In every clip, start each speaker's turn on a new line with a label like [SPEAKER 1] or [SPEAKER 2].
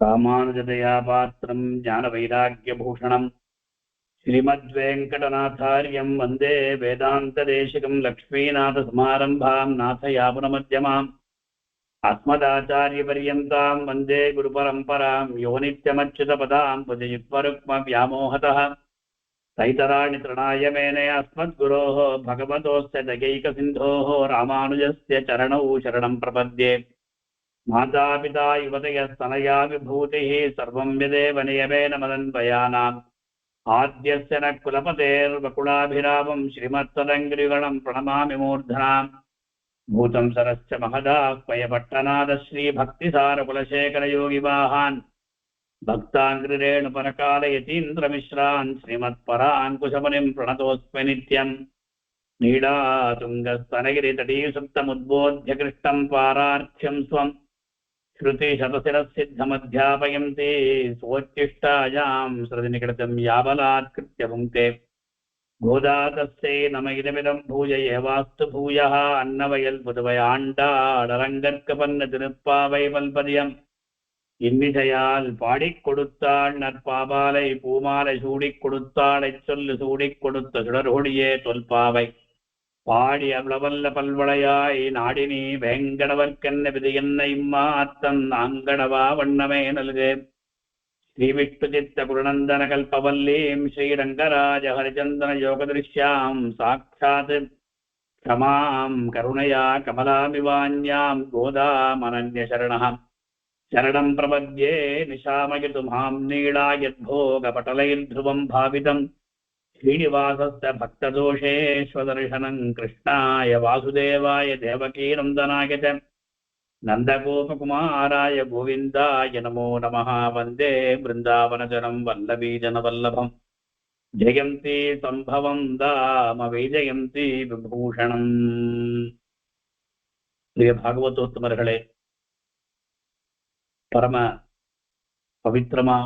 [SPEAKER 1] ராமானுஜதயா பாத்திரம் ஞானவைராக்கியபூஷணம் ஸ்ரீமத்வேங்கடநாதார்யம் வந்தே வேதாந்ததேசிகம் லக்ஷ்மீநாதசமாரம்பாம் நாதயாமுனமத்யமாம் அஸ்மதாச்சாரியபர்யந்தாம் வந்தே குருபரம்பராம் யோ நித்யமच्युतपदां भजयुग्मरुक्मव्यामोहतः தைதராணி திருணாய மேனே அஸ்மத்குரோः भगवतोऽस्य दयैकसिन्धोः रामानुजस्य चरणौ शरणं प्रपद्ये मातापिता युवतयस्तनया विभूतिः सर्वं यदेव नियमेन मदन्वयानाम् आद्यस्य न कुलपतेर्वकुलाभिरामं श्रीमत्तदङ्घ्रिगणं प्रणमामि मूर्धनाम् भूतं सरश्च महदाह्वयपट्टनाद श्रीभक्तिसारकुलशेखरयोगिवाहान् भक्ताङ्घ्रिरेणुपरकालयतीन्द्रमिश्रान् श्रीमत्पराङ्कुशमुनिं प्रणतोऽस्मि नित्यम् नीलातुङ्गस्तनगिरितटीसुप्तमुद्बोध्य कृष्णं पारार्थ्यं स्वम् श्रुतिशतशिरःसिद्धमध्यापयन्ति स्वोच्चिष्टायां श्रुतिनिकटं याबलात्कृत्य पुङ्क्ते गोदातस्यै नम इदमिदं भूय एवास्तु भूयः अन्नवयल புதுவையாண்டாளரங்கற்கபன்ன திருப்பாவை வல்பதியம் இன்னிசையால் பாடிக் கொடுத்தாள் நற்பாபாலை பூமாலை சூடிக் கொடுத்தாளைச் சொல்லு சூடிக் கொடுத்த சுடர்கொடியே தொல்பாவை பாடி அவ்வளவல்ல பல்வளையாய் நாடினி வேங்கடவர்க்கென்ன விதி என்ன இம்மாத்தன் அங்கடவா வண்ணமே நல்கு ஸ்ரீவிஷ்ணுசித்த குருநந்தன கல்பவல்லீம் ஸ்ரீரங்கராஜ ஹரிச்சந்தன யோகதிருஷ்யாம் சாட்சாத் க்ஷமாம் கருணையா கமலாமிவான்யாம் கோதாமனன்ய சரணம் சரணம் பிரபத்யே நிஷாமயிது மாம் நீளாயத்போகபட்டலைர்ध्रुवं भावितं श्रीनिवासस्य भक्तदोषेष्वदर्शनं कृष्णाय वासुदेवाय देवकीनन्दनाय च नन्दगोपकुमाराय गोविन्दाय नमो नमः वन्दे वृन्दावनजनं वल्लभीजनवल्लभं जयन्ती सम्भवं दाम वैजयन्ती विभूषणम् प्रिय भागवतोत्तमர்களே பரம பவித்திரமா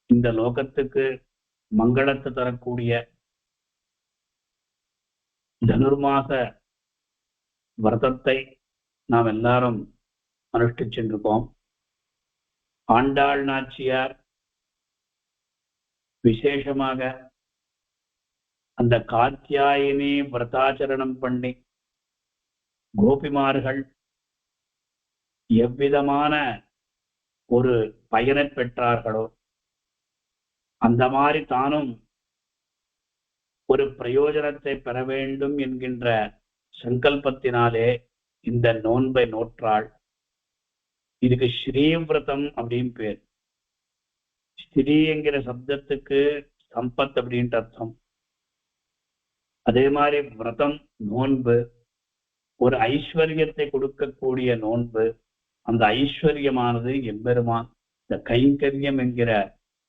[SPEAKER 1] இந்த லோகத்துக்கு மங்களத்தை தரக்கூடிய தனுர்மாச விரதத்தை நாம் எல்லாரும் அனுஷ்டிச்சிருக்கோம். ஆண்டாள் நாச்சியார் விசேஷமாக அந்த காத்யாயினி விரதாச்சரணம் பண்ணி கோபிமார்கள் எவ்விதமான ஒரு பயனை பெற்றார்களோ அந்த மாதிரி தானும் ஒரு பிரயோஜனத்தை பெற வேண்டும் என்கின்ற சங்கல்பத்தினாலே இந்த நோன்பை நோற்றாள். இதுக்கு ஸ்ரீவிரதம் அப்படின்னு பேர். ஸ்ரீ என்கிற சப்தத்துக்கு சம்பத் அப்படின்ற அர்த்தம். அதே மாதிரி விரதம் நோன்பு ஒரு ஐஸ்வர்யத்தை கொடுக்கக்கூடிய நோன்பு. அந்த ஐஸ்வர்யமானது எம்பெருமான் இந்த கைங்கரியம் என்கிற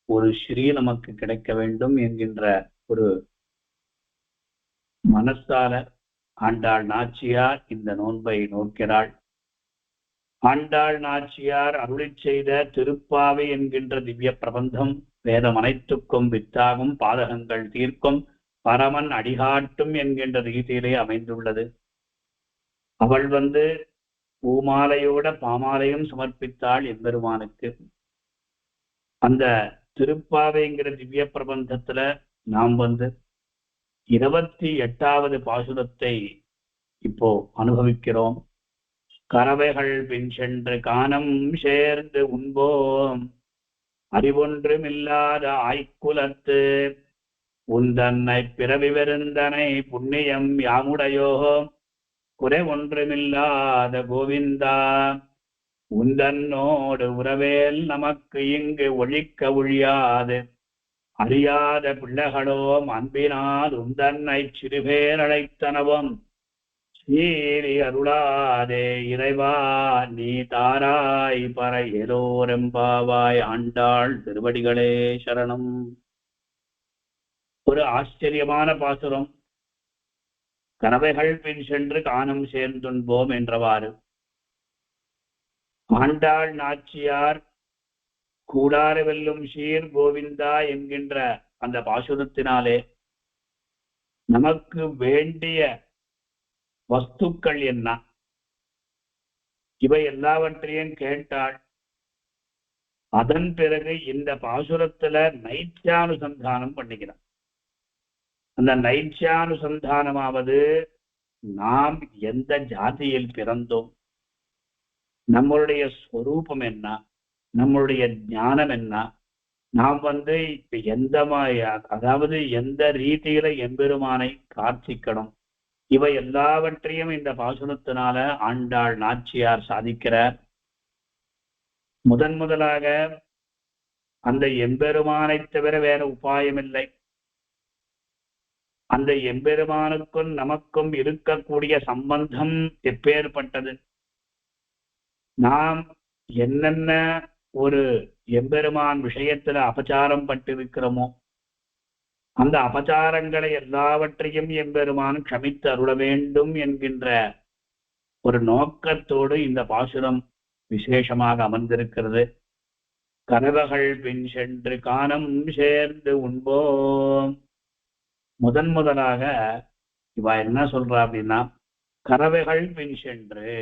[SPEAKER 1] ஒரு ஸ்ரீ நமக்கு கிடைக்க வேண்டும் என்கின்ற ஒரு மனசால ஆண்டாள் நாச்சியார் இந்த நோன்பை நோக்கிறாள். ஆண்டாள் நாச்சியார் அருளிச் செய்த திருப்பாவை என்கின்ற திவ்ய பிரபந்தம் வேதம் அனைத்துக்கும் வித்தாகும் பாதகங்கள் தீர்க்கும் பரமன் அடிகாட்டும் என்கின்ற ரீதியிலே அமைந்துள்ளது. அவள் பூமாலையோட பாமாலையும் சமர்ப்பித்தாள் எம்பெருமானுக்கு. அந்த திருப்பாவைங்கிற திவ்ய பிரபந்தத்துல நாம் 28வது பாசுரத்தை இப்போ அனுபவிக்கிறோம். கறவைகள் பின் சென்று கானம் சேர்ந்து உண்போம் அறிவொன்றுமில்லாத ஆய்க்குலத்து உந்தன்னை பிறவி வெறுந்தனை புண்ணியம் யாமுடையோ குறை ஒன்றுமில்லாத கோவிந்தா உந்தன்னோடு உறவேல் நமக்கு இங்கு ஒழிக்க ஒழியாது அறியாத பிள்ளைகளோம் அன்பினால் உந்தன்னை சிறுபேர் அழைத்தனவும் சீரி அருளாதே இறைவா நீ தாராய் பர ஏலோரெம்பாவாய். ஆண்டாள் திருவடிகளே சரணம். ஒரு ஆச்சரியமான பாசுரம். கறவைகள் பின் சென்று கானம் சேர்ந்துண்போம் என்றவாறு ஆண்டாள் நாச்சியார் கூடார வெல்லும் சீர் கோவிந்தா என்கின்ற அந்த பாசுரத்தினாலே நமக்கு வேண்டிய வஸ்துக்கள் என்ன இவை எல்லாவற்றையும் கேட்டாள். அதன் பிறகு இந்த பாசுரத்துல நைத்தியானுசந்தானம் பண்ணிக்கிறான். அந்த நைத்தியானுசந்தானமாவது நாம் எந்த ஜாதியில் பிறந்தோம், நம்மளுடைய ஸ்வரூபம் என்ன, நம்மளுடைய ஞானம் என்ன, நாம் இப்ப அதாவது எந்த ரீதியில எம்பெருமானை கார்த்திக்கணும், இவை எல்லாவற்றையும் இந்த பாசுரத்தினால ஆண்டாள் நாச்சியார் சாதிக்கிறார். முதலாக அந்த எம்பெருமானை தவிர வேற உபாயம் இல்லை. அந்த எம்பெருமானுக்கும் நமக்கும் இருக்கக்கூடிய சம்பந்தம் எப்பேற்பட்டது. நாம் என்னென்ன ஒரு எம்பெருமான் விஷயத்துல அபச்சாரம் பட்டிருக்கிறோமோ அந்த அபச்சாரங்களை எல்லாவற்றையும் எம்பெருமான் க்ஷமித்து அருள வேண்டும் என்கின்ற ஒரு நோக்கத்தோடு இந்த பாசுரம் விசேஷமாக அமர்ந்திருக்கிறது. கனவகள் பின் சென்று காணம் சேர்ந்து உண்போம். முதலாக இவ என்ன சொல்றா அப்படின்னா, கறவைகள் பின் சென்று,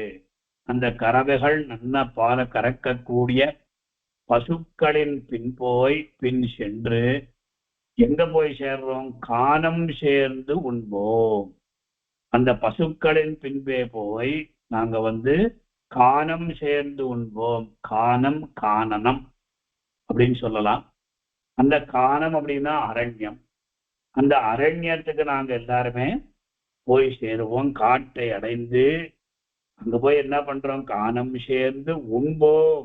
[SPEAKER 1] அந்த கறவைகள் நல்ல பால கறக்கக்கூடிய பசுக்களின் பின் சென்று எங்க போய் சேர்றோம், காணம் சேர்ந்து உண்போம். அந்த பசுக்களின் பின்பே போய் நாங்க காணம் சேர்ந்து உண்போம். காணம் காணனம் அப்படின்னு சொல்லலாம். அந்த காணம் அப்படின்னா அரண்யம். அந்த அரண்யத்துக்கு நாங்க எல்லாருமே போய் சேருவோம். காட்டை அடைந்து அங்க போய் என்ன பண்றோம், காணம் சேர்ந்து உண்போம்.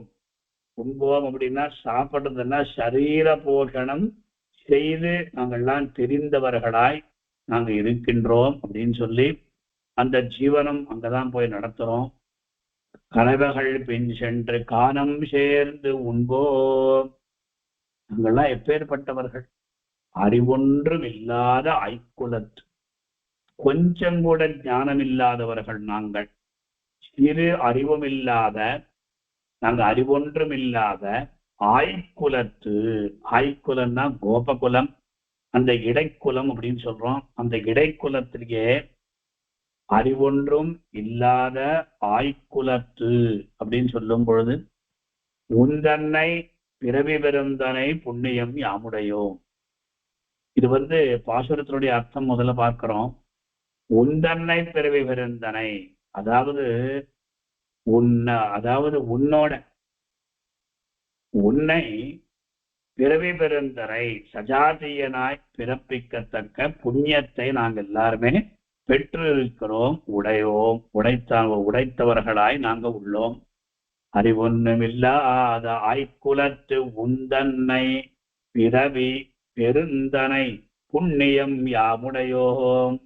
[SPEAKER 1] உண்போம் அப்படின்னா சாப்பிடுறதுன்னா சரீர போஷணம் செய்து நாங்கள்லாம் தெரிந்தவர்களாய் நாங்க இருக்கின்றோம் அப்படின்னு சொல்லி அந்த ஜீவனம் அங்கதான் போய் நடத்துறோம். கனவுகள் பின் சென்று காணம் சேர்ந்து உண்போம். நாங்கள்லாம் எப்பேற்பட்டவர்கள், அறிவொன்றும் இல்லாத ஐக்குலத்து, கொஞ்சம் கூட ஞானம் இல்லாதவர்கள் நாங்கள். சிறு அறிவும் இல்லாத, நாங்க அறிவொன்றும் இல்லாத ஆய்குலத்து. ஆய்குலம்னா கோபகுலம், அந்த இடைக்குலம் அப்படின்னு சொல்றோம். அந்த இடைக்குலத்திலேயே அறிவொன்றும் இல்லாத ஆய்குலத்து அப்படின்னு சொல்லும் பொழுது, உந்தன்னை பிறவி பெருந்தனை புண்ணியம் யாமுடையோம். இது பாசுரத்தினுடைய அர்த்தம் முதல்ல பார்க்கிறோம். உந்தன்னை பிறவி பெருந்தனை, அதாவது உன்னோட உன்னை பிறவி பெருந்தனை சஜாதியனாய் பிறப்பிக்கத்தக்க புண்ணியத்தை நாங்கள் எல்லாருமே பெற்றிருக்கிறோம், உடைத்தவர்களாய் நாங்க உள்ளோம். அறிவொன்னுமில்லாத ஆய்குலத்து உந்தன்னை பிறவி பெருந்தனை புண்ணியம் யாமுடையோம்.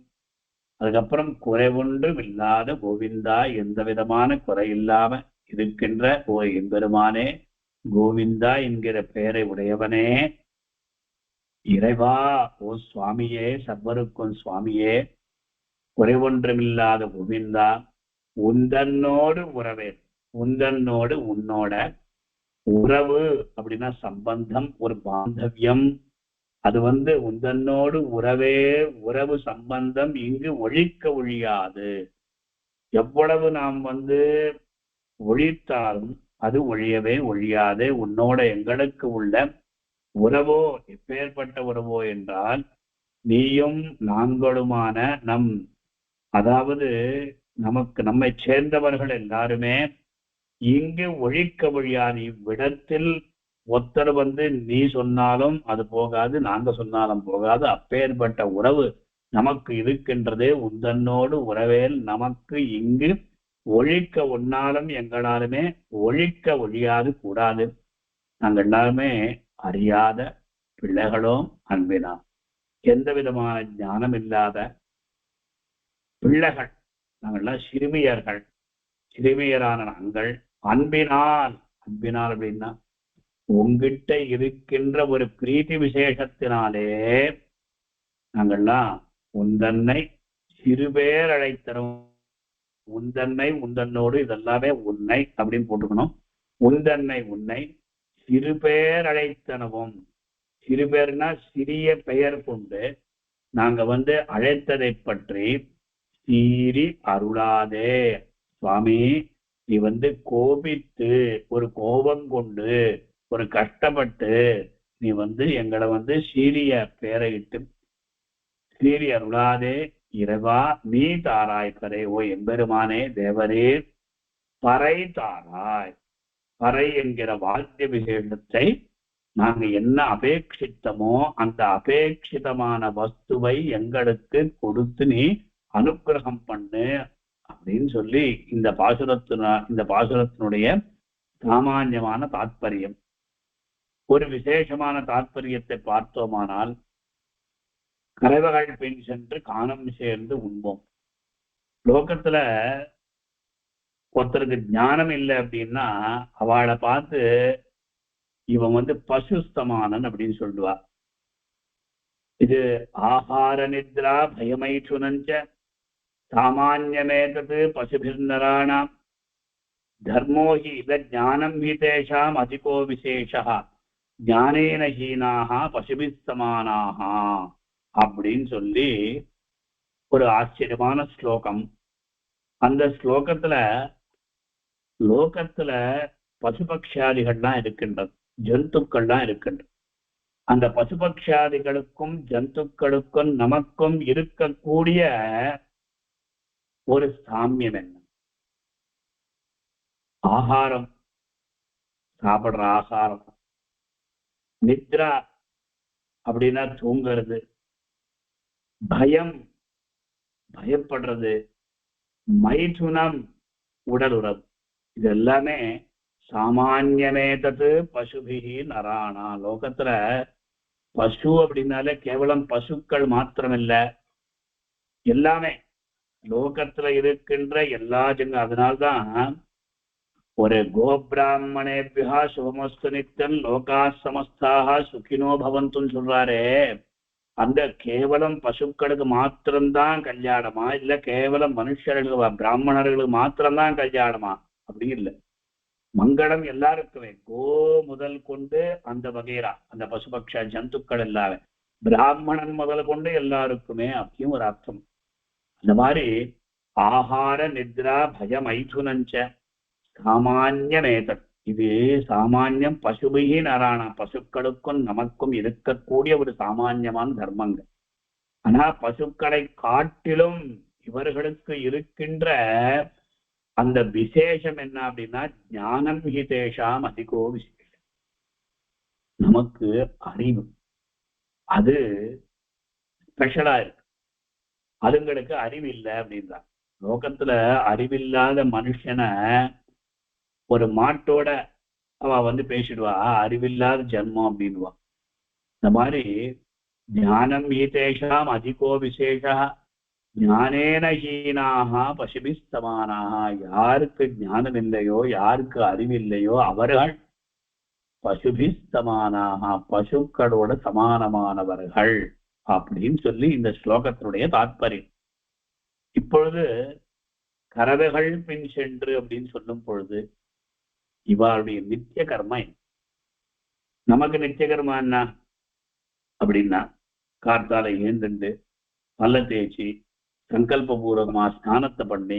[SPEAKER 1] அதுக்கப்புறம் குறைவொன்றும் இல்லாத கோவிந்தா, எந்த விதமான குறை இல்லாம இருக்கின்ற ஓ எம்பெருமானே, கோவிந்தா என்கிற பெயரை உடையவனே, இறைவா, ஓ சுவாமியே, சர்வருக்கும் சுவாமியே, குறைவொன்றுமில்லாத கோவிந்தா, உந்தன்னோடு உறவே. உந்தன்னோடு உன்னோட உறவு அப்படின்னா சம்பந்தம், ஒரு பாந்தவியம். அது உந்தன்னோடு உறவே, உறவு சம்பந்தம் இங்கு ஒழிக்க ஒழியாது. எவ்வளவு நாம் ஒழித்தாலும் அது ஒழியவே ஒழியாது. உன்னோட எங்களுக்கு உள்ள உறவோ எப்பேற்பட்ட உறவோ என்றால், நீயும் நாங்களுமான அதாவது நம்மை சேர்ந்தவர்கள் எல்லாருமே இங்கு ஒழிக்க ஒழியாது. இவ்விடத்தில் ஒருத்தர் நீ சொன்னாலும் அது போகாது, நாங்க சொன்னாலும் போகாது. அப்பேற்பட்ட உறவு நமக்கு இருக்கின்றதே. உந்தன்னோடு உறவேல் நமக்கு இங்கு ஒழிக்க ஒன்னாலும் எங்களாலுமே ஒழிக்க ஒழியாது கூடாது. நாங்கள் எல்லாருமே அறியாத பிள்ளைகளும் அன்பினா, எந்த விதமான ஞானம் இல்லாத பிள்ளைகள் நாங்கள்லாம் சிறுமியர்கள். சிறுமியரான நாங்கள் அன்பினால் அப்படின்னா உங்கிட்ட இருக்கின்ற ஒரு பிரீத்தி விசேஷத்தினாலே நாங்கள்லாம் உந்தன்னை சிறுபேர் அழைத்தரும். உந்தன்னை உந்தன்னோடு இதெல்லாமே உன்னை அப்படின்னு போட்டுக்கணும். உந்தன்னை உன்னை சிறுபேர் அழைத்தனவும். சிறுபேர்னா சிறிய பெயர் கொண்டு நாங்க அழைத்ததை பற்றி சீறி அருளாதே. சுவாமி, நீ கோபித்து ஒரு கோபம் கொண்டு ஒரு கஷ்டப்பட்டு நீ எங்களை சீரிய பேரையிட்டு சீரிய அருளாதே இறைவா நீ தாராய் பறை. ஓ எம்பெருமானே தேவரே பறை தாராய். பறை என்கிற வாத்திய விசேஷத்தை நாங்க என்ன அபேட்சித்தமோ அந்த அபேட்சிதமான வஸ்துவை எங்களுக்கு கொடுத்து நீ அனுக்கிரகம் பண்ணு அப்படின்னு சொல்லி இந்த பாசுரத்தினுடைய சாமான்யமான தாத்பரியம். ஒரு விசேஷமான தாத்பரியத்தை பார்த்தோமானால், கறவைகள் பின் சென்று காணம் சேர்ந்து உண்போம். லோகத்துல ஒருத்தருக்கு ஞானம் இல்லை அப்படின்னா அவளை பார்த்து இவன் பசுஸ்தமானன் அப்படின்னு சொல்லுவா. இது ஆகார நித்ரா பயமைச்சுனஞ்ச சாமான்யமேதது பசுபிர்நராணாம் தர்மோஹி இத ஞானம் ஹிதேஷாம் அதிகோ விசேஷா ஞானேன ஹீனாக பசுபிஸ்தமானாக அப்படின்னு சொல்லி ஒரு ஆச்சரியமான ஸ்லோகம். அந்த ஸ்லோகத்துல லோகத்துல பசுபக்ஷாதிகள்லாம் இருக்கின்றது, ஜந்துக்கள்லாம் இருக்கின்றது. அந்த பசுபக்ஷாதிகளுக்கும் ஜந்துக்களுக்கும் நமக்கும் இருக்கக்கூடிய ஒரு சாமியம் என்ன? ஆகாரம், சாப்பிடுற ஆகாரம். நித்ரா அப்படின்னா தூங்குறது. பயம், பயப்படுறது. மைதுனம், உடல் உறவு. இது எல்லாமே சாமான்யமேதது பசுபிகி நராணா. லோகத்துல பசு அப்படின்னாலே கேவலம் பசுக்கள் மாத்திரமில்ல, எல்லாமே லோகத்துல இருக்கின்ற எல்லா அதனால்தான் ஒரு கோபிராமணேபியா சுபமஸ்து நித்தன் லோகா சமஸ்தாக சுகினோ பவந்துன்னு சொல்றாரே, அந்த கேவலம் பசுக்களுக்கு மாத்திரம்தான் கல்யாணமா இல்ல கேவலம் மனுஷர்களுக்கு பிராமணர்களுக்கு மாத்திரம்தான் கல்யாணமா? அப்படி இல்லை. மங்களம் எல்லாருக்குமே, கோ முதல் கொண்டு அந்த வகைரா அந்த பசுபக்ஷ ஜந்துக்கள் எல்லாமே, பிராமணன் முதல் கொண்டு எல்லாருக்குமே அப்படியும் ஒரு அர்த்தம். அந்த மாதிரி ஆகார நித்ரா பய மைதுனஞ்ச சாமான்யமேதத். இது சாமான்யம் பசுபிகி நராணா. பசுக்களுக்கும் நமக்கும் இருக்கக்கூடிய ஒரு சாமான்யமான தர்மங்கள். ஆனா பசுக்களை காட்டிலும் இவர்களுக்கு இருக்கின்ற அந்த விசேஷம் என்ன அப்படின்னா ஞானம் ஹிதேஷாம் அதிகோ விசேஷம். நமக்கு அறிவு அது ஸ்பெஷலா இருக்கு, அதுங்களுக்கு அறிவு இல்லை அப்படின்னா. லோகத்துல அறிவில்லாத மனுஷனை ஒரு மாட்டோட அவ பேசிடுவா, அறிவில்லாத ஜன்மம் அப்படின்வா. இந்த மாதிரி ஞானம் ஹிதேஷாம் அதிகோ விசேஷா ஞானேன ஹீனாக பசுபிஸ்தமானாக. யாருக்கு ஞானம் இல்லையோ, யாருக்கு அறிவில்லையோ அவர்கள் பசுபிஸ்தமானாக, பசுக்களோட சமானமானவர்கள் அப்படின்னு சொல்லி இந்த ஸ்லோகத்தினுடைய தாத்பரியம். இப்பொழுது கறவைகள் பின் சென்று அப்படின்னு சொல்லும் பொழுது இவருடைய நித்திய கர்மா என்ன? நமக்கு நித்திய கர்மா என்ன அப்படின்னா, கார்த்தால ஏந்துண்டு பல்ல தேய்ச்சி சங்கல்பபூர்வமா ஸ்நானத்தை பண்ணி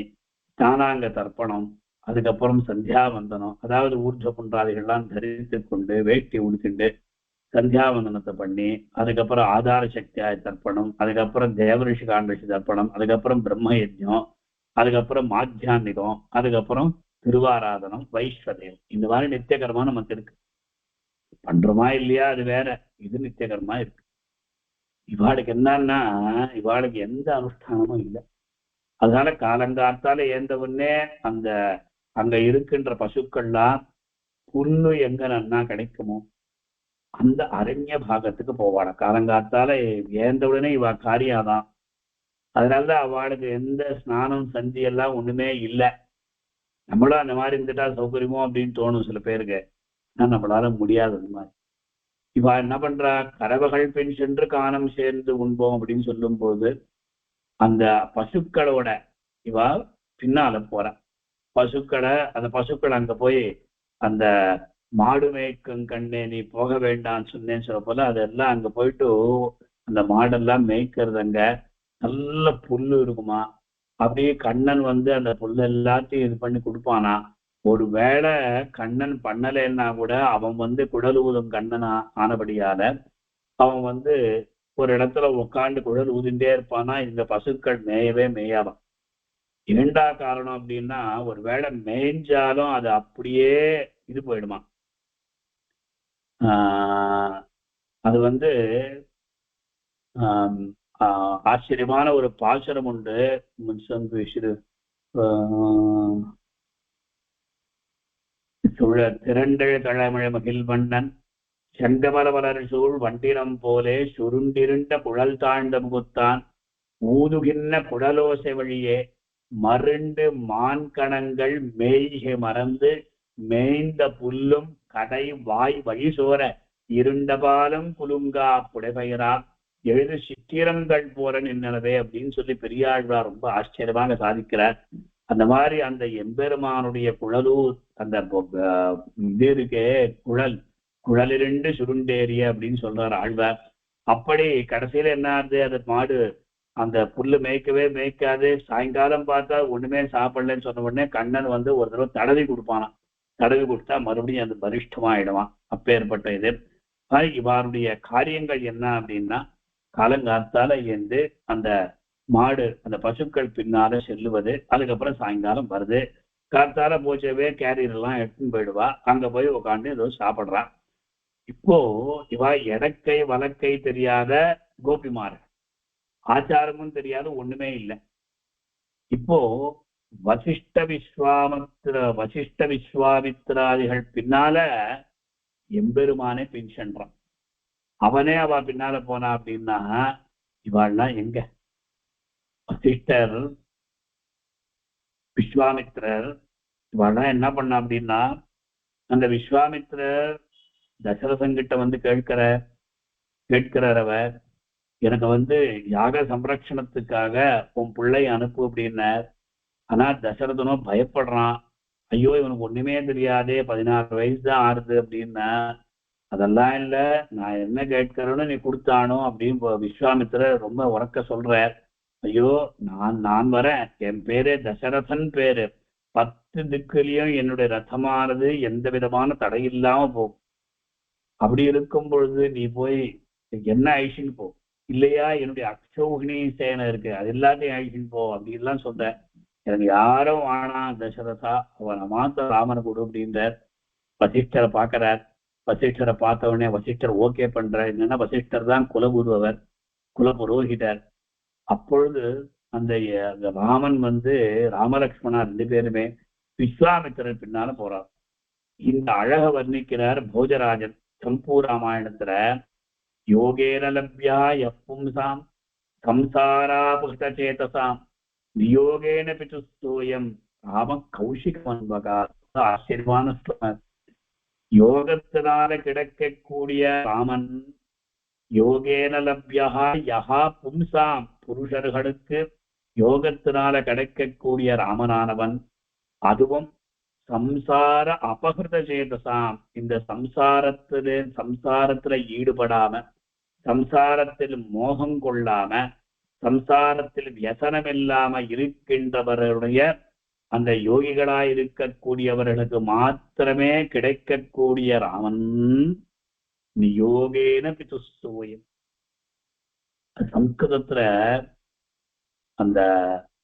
[SPEAKER 1] ஸ்நானாங்க தர்ப்பணம், அதுக்கப்புறம் சந்தியாவந்தனம், அதாவது ஊர்ஜ புன்றாதிகள்லாம் தரித்து கொண்டு வேட்டி உடுத்திண்டு சந்தியாவந்தனத்தை பண்ணி, அதுக்கப்புறம் ஆதார சக்தியாய தர்ப்பணம், அதுக்கப்புறம் தேவரிஷி காண்டரிஷி தர்ப்பணம், அதுக்கப்புறம் பிரம்ம யஜ்ஞம், அதுக்கப்புறம் மாத்தியான்மிகம், அதுக்கப்புறம் திருவாராதனம், வைஸ்வதேவம். இந்த மாதிரி நித்திய கர்மா நமக்கு இருக்கு. பண்றோமா இல்லையா அது வேற, இது நித்திய கர்மா இருக்கு. இவாளுக்கு என்னன்னா இவாளுக்கு எந்த அனுஷ்டானமும் இல்லை. அதனால காலங்காத்தால ஏந்தவுடனே அங்க இருக்கின்ற பசுக்கள்லாம் புல்லு எங்க நன்னா கிடைக்குமோ அந்த அரண்ய பாகத்துக்கு போவாள. காலங்காத்தால ஏந்தவுடனே இவ காரியாதான். அதனாலதான் அவளுக்கு எந்த ஸ்நானம் சந்தி எல்லாம் ஒண்ணுமே இல்லை. நம்மளும் அந்த மாதிரி இருந்துட்டா சௌகரியமோ அப்படின்னு தோணும் சில பேருக்கு. ஆனா நம்மளால முடியாது. அந்த மாதிரி இவ என்ன பண்றா, கறவைகள் பின் சென்று காணம் சேர்ந்து உண்போம் அப்படின்னு சொல்லும் போது அந்த பசுக்களோட இவ பின்னால போற. அந்த பசுக்கள் அங்க போய் அந்த மாடு மேய்க்கும் கண்ணே நீ போக வேண்டாம்னு சொன்னேன்னு சொல்ல போல அதெல்லாம் அங்க போயிட்டு அந்த மாடெல்லாம் மேய்க்கிறது. அங்க நல்ல புல்லு இருக்குமா, அப்படியே கண்ணன் அந்த புல்லு எல்லாத்தையும் இது பண்ணி கொடுப்பானா. ஒருவேளை கண்ணன் பண்ணலைன்னா கூட அவன் குழல் ஊதும் கண்ணன் ஆனபடியால அவன் ஒரு இடத்துல உட்காந்து குழல் ஊதிண்டே இருப்பானா. இந்த பசுக்கள் மேயவே மேயாதான். இரண்டா காரணம் அப்படின்னா, ஒருவேளை மேய்ஞ்சாலும் அது அப்படியே இது போயிடுமா. அது ஆச்சரியமான ஒரு பாசுரம் உண்டு. திரண்டழ தழமழ மகிழ்வண்ணன் செங்கமல வளர் சூழ் வண்டினம் போலே சுருண்டிருண்ட குழல் தாழ்ந்த முகுத்தான் ஊதுகின்ற குழலோசை வழியே மருண்டு மான்கணங்கள் மேய்கை மறந்து மேய்ந்த புல்லும் கடை வாய் வழிசோர இருண்டபாலும் குலுங்கா புடைபெயரா எழுது சித்திரங்கள் போற நின்னனவே அப்படின்னு சொல்லி பெரியாழ்வார் ரொம்ப ஆச்சரியமாக சாதிக்கிறார். அந்த மாதிரி அந்த எம்பெருமானுடைய குழலூர் அந்த இது இருக்கே குழலிரண்டு சுருண்டேறிய அப்படின்னு சொல்றார் ஆழ்வார். அப்படி கடைசியில என்ன ஆகுது, அது மாடு அந்த புல்லு மேய்க்கவே மேய்க்காது. சாயங்காலம் பார்த்தா ஒண்ணுமே சாப்பிடலன்னு சொன்ன உடனே கண்ணன் ஒரு தடவை தடவி கொடுப்பானான். தடவி கொடுத்தா மறுபடியும் அது பரிஷ்டமாயிடுவான். அப்பேற்பட்ட இது இவருடைய காரியங்கள் என்ன அப்படின்னா, காலங்காத்தால இருந்து அந்த மாடு அந்த பசுக்கள் பின்னால செல்லுவது, அதுக்கப்புறம் சாயங்காலம் வருது. காத்தால போச்சவே கேரியர் எல்லாம் எடுத்துன்னு போயிடுவா. அங்க போய் உட்காந்து ஏதோ சாப்பிடுறான். இப்போ இவா இடக்கை வலக்கை தெரியாத கோபிமார், ஆச்சாரமும் தெரியாத ஒண்ணுமே இல்லை. இப்போ வசிஷ்ட விஸ்வாமித்ராதிகள் பின்னால எம்பெருமானே பின் சென்றான். அவனே அவ பின்னால போனா அப்படின்னா இவாள்லாம் எங்க? வசிஷ்டர் விஸ்வாமித்ரர் இவாள்லாம் என்ன பண்ண அப்படின்னா, அந்த விஸ்வாமித்ரர் தசரதன்கிட்ட கேட்கிறார் அவர், எனக்கு யாக சம்ரட்சணத்துக்காக உன் பிள்ளை அனுப்பு அப்படின்னார். ஆனா தசரதனும் பயப்படுறான். ஐயோ இவனுக்கு ஒண்ணுமே தெரியாதே, 16 வயசு தான் ஆறுது அப்படின்னா. அதெல்லாம் இல்ல, நான் என்ன கேட்கிறேன்னு நீ கொடுத்தானோ அப்படின்னு விஸ்வாமித்திரர் ரொம்ப உறக்க சொல்றார். ஐயோ நான் வரேன், என் பேரே தசரதன் பேரு, 10 திக்குலயும் என்னுடைய ரதமானது எந்த விதமான தடையில்லாம போகும். அப்படி இருக்கும் பொழுது நீ போய் என்ன ஐஷின்னு போ, இல்லையா என்னுடைய அக்ஷௌகினி சேனை இருக்கு அது எல்லாத்தையும் ஐஷின்னு போ அப்படின்லாம் சொல்றேன். எனக்கு யாரும் ஆனா தசரதா, அவனை மாத்த ராமனை கொடு அப்படின்றார். வசிஷ்டரை பார்க்கிறார். வசிஷ்டரை பார்த்த உடனே வசிஷ்டர் ஓகே பண்றார். என்னன்னா வசிஷ்டர் தான் குலகுருவர், குல புரோகிதர். அப்பொழுது அந்த ராமன் ராமலக்ஷ்மணா 2 பேருமே விஸ்வாமித்திரர் பின்னால போறார். இந்த அழக வர்ணிக்கிறார் போஜராஜன் சம்பூ ராமாயணத்துல. யோகேன லப்யா யப்பும்சாம் சம்சாராபுஷ்ட சேதசாம் நியோகேன பிதுஸ்தோயம் ராம கௌஷிகமன்பகா. ஆச்சரியமான ஸ்லோகம். யோகத்தினால கிடைக்கக்கூடிய ராமன், யோகேன லப்யா யஹா பும்சாம் புருஷர்களுக்கு யோகத்தினால கிடைக்கக்கூடிய ராமனானவன், அதுவும் சம்சார அபகிருத சேதசாம் இந்த சம்சாரத்துல ஈடுபடாம, சம்சாரத்தில் மோகம் கொள்ளாம, சம்சாரத்தில் வியசனம் இல்லாம இருக்கின்றவர்களுடைய அந்த யோகிகளாய் இருக்கக்கூடியவர்களுக்கு மாத்திரமே கிடைக்கக்கூடிய ராமன் நியோகேன பிதுஸ்தோயம். சம்ஸ்கிருதத்துல அந்த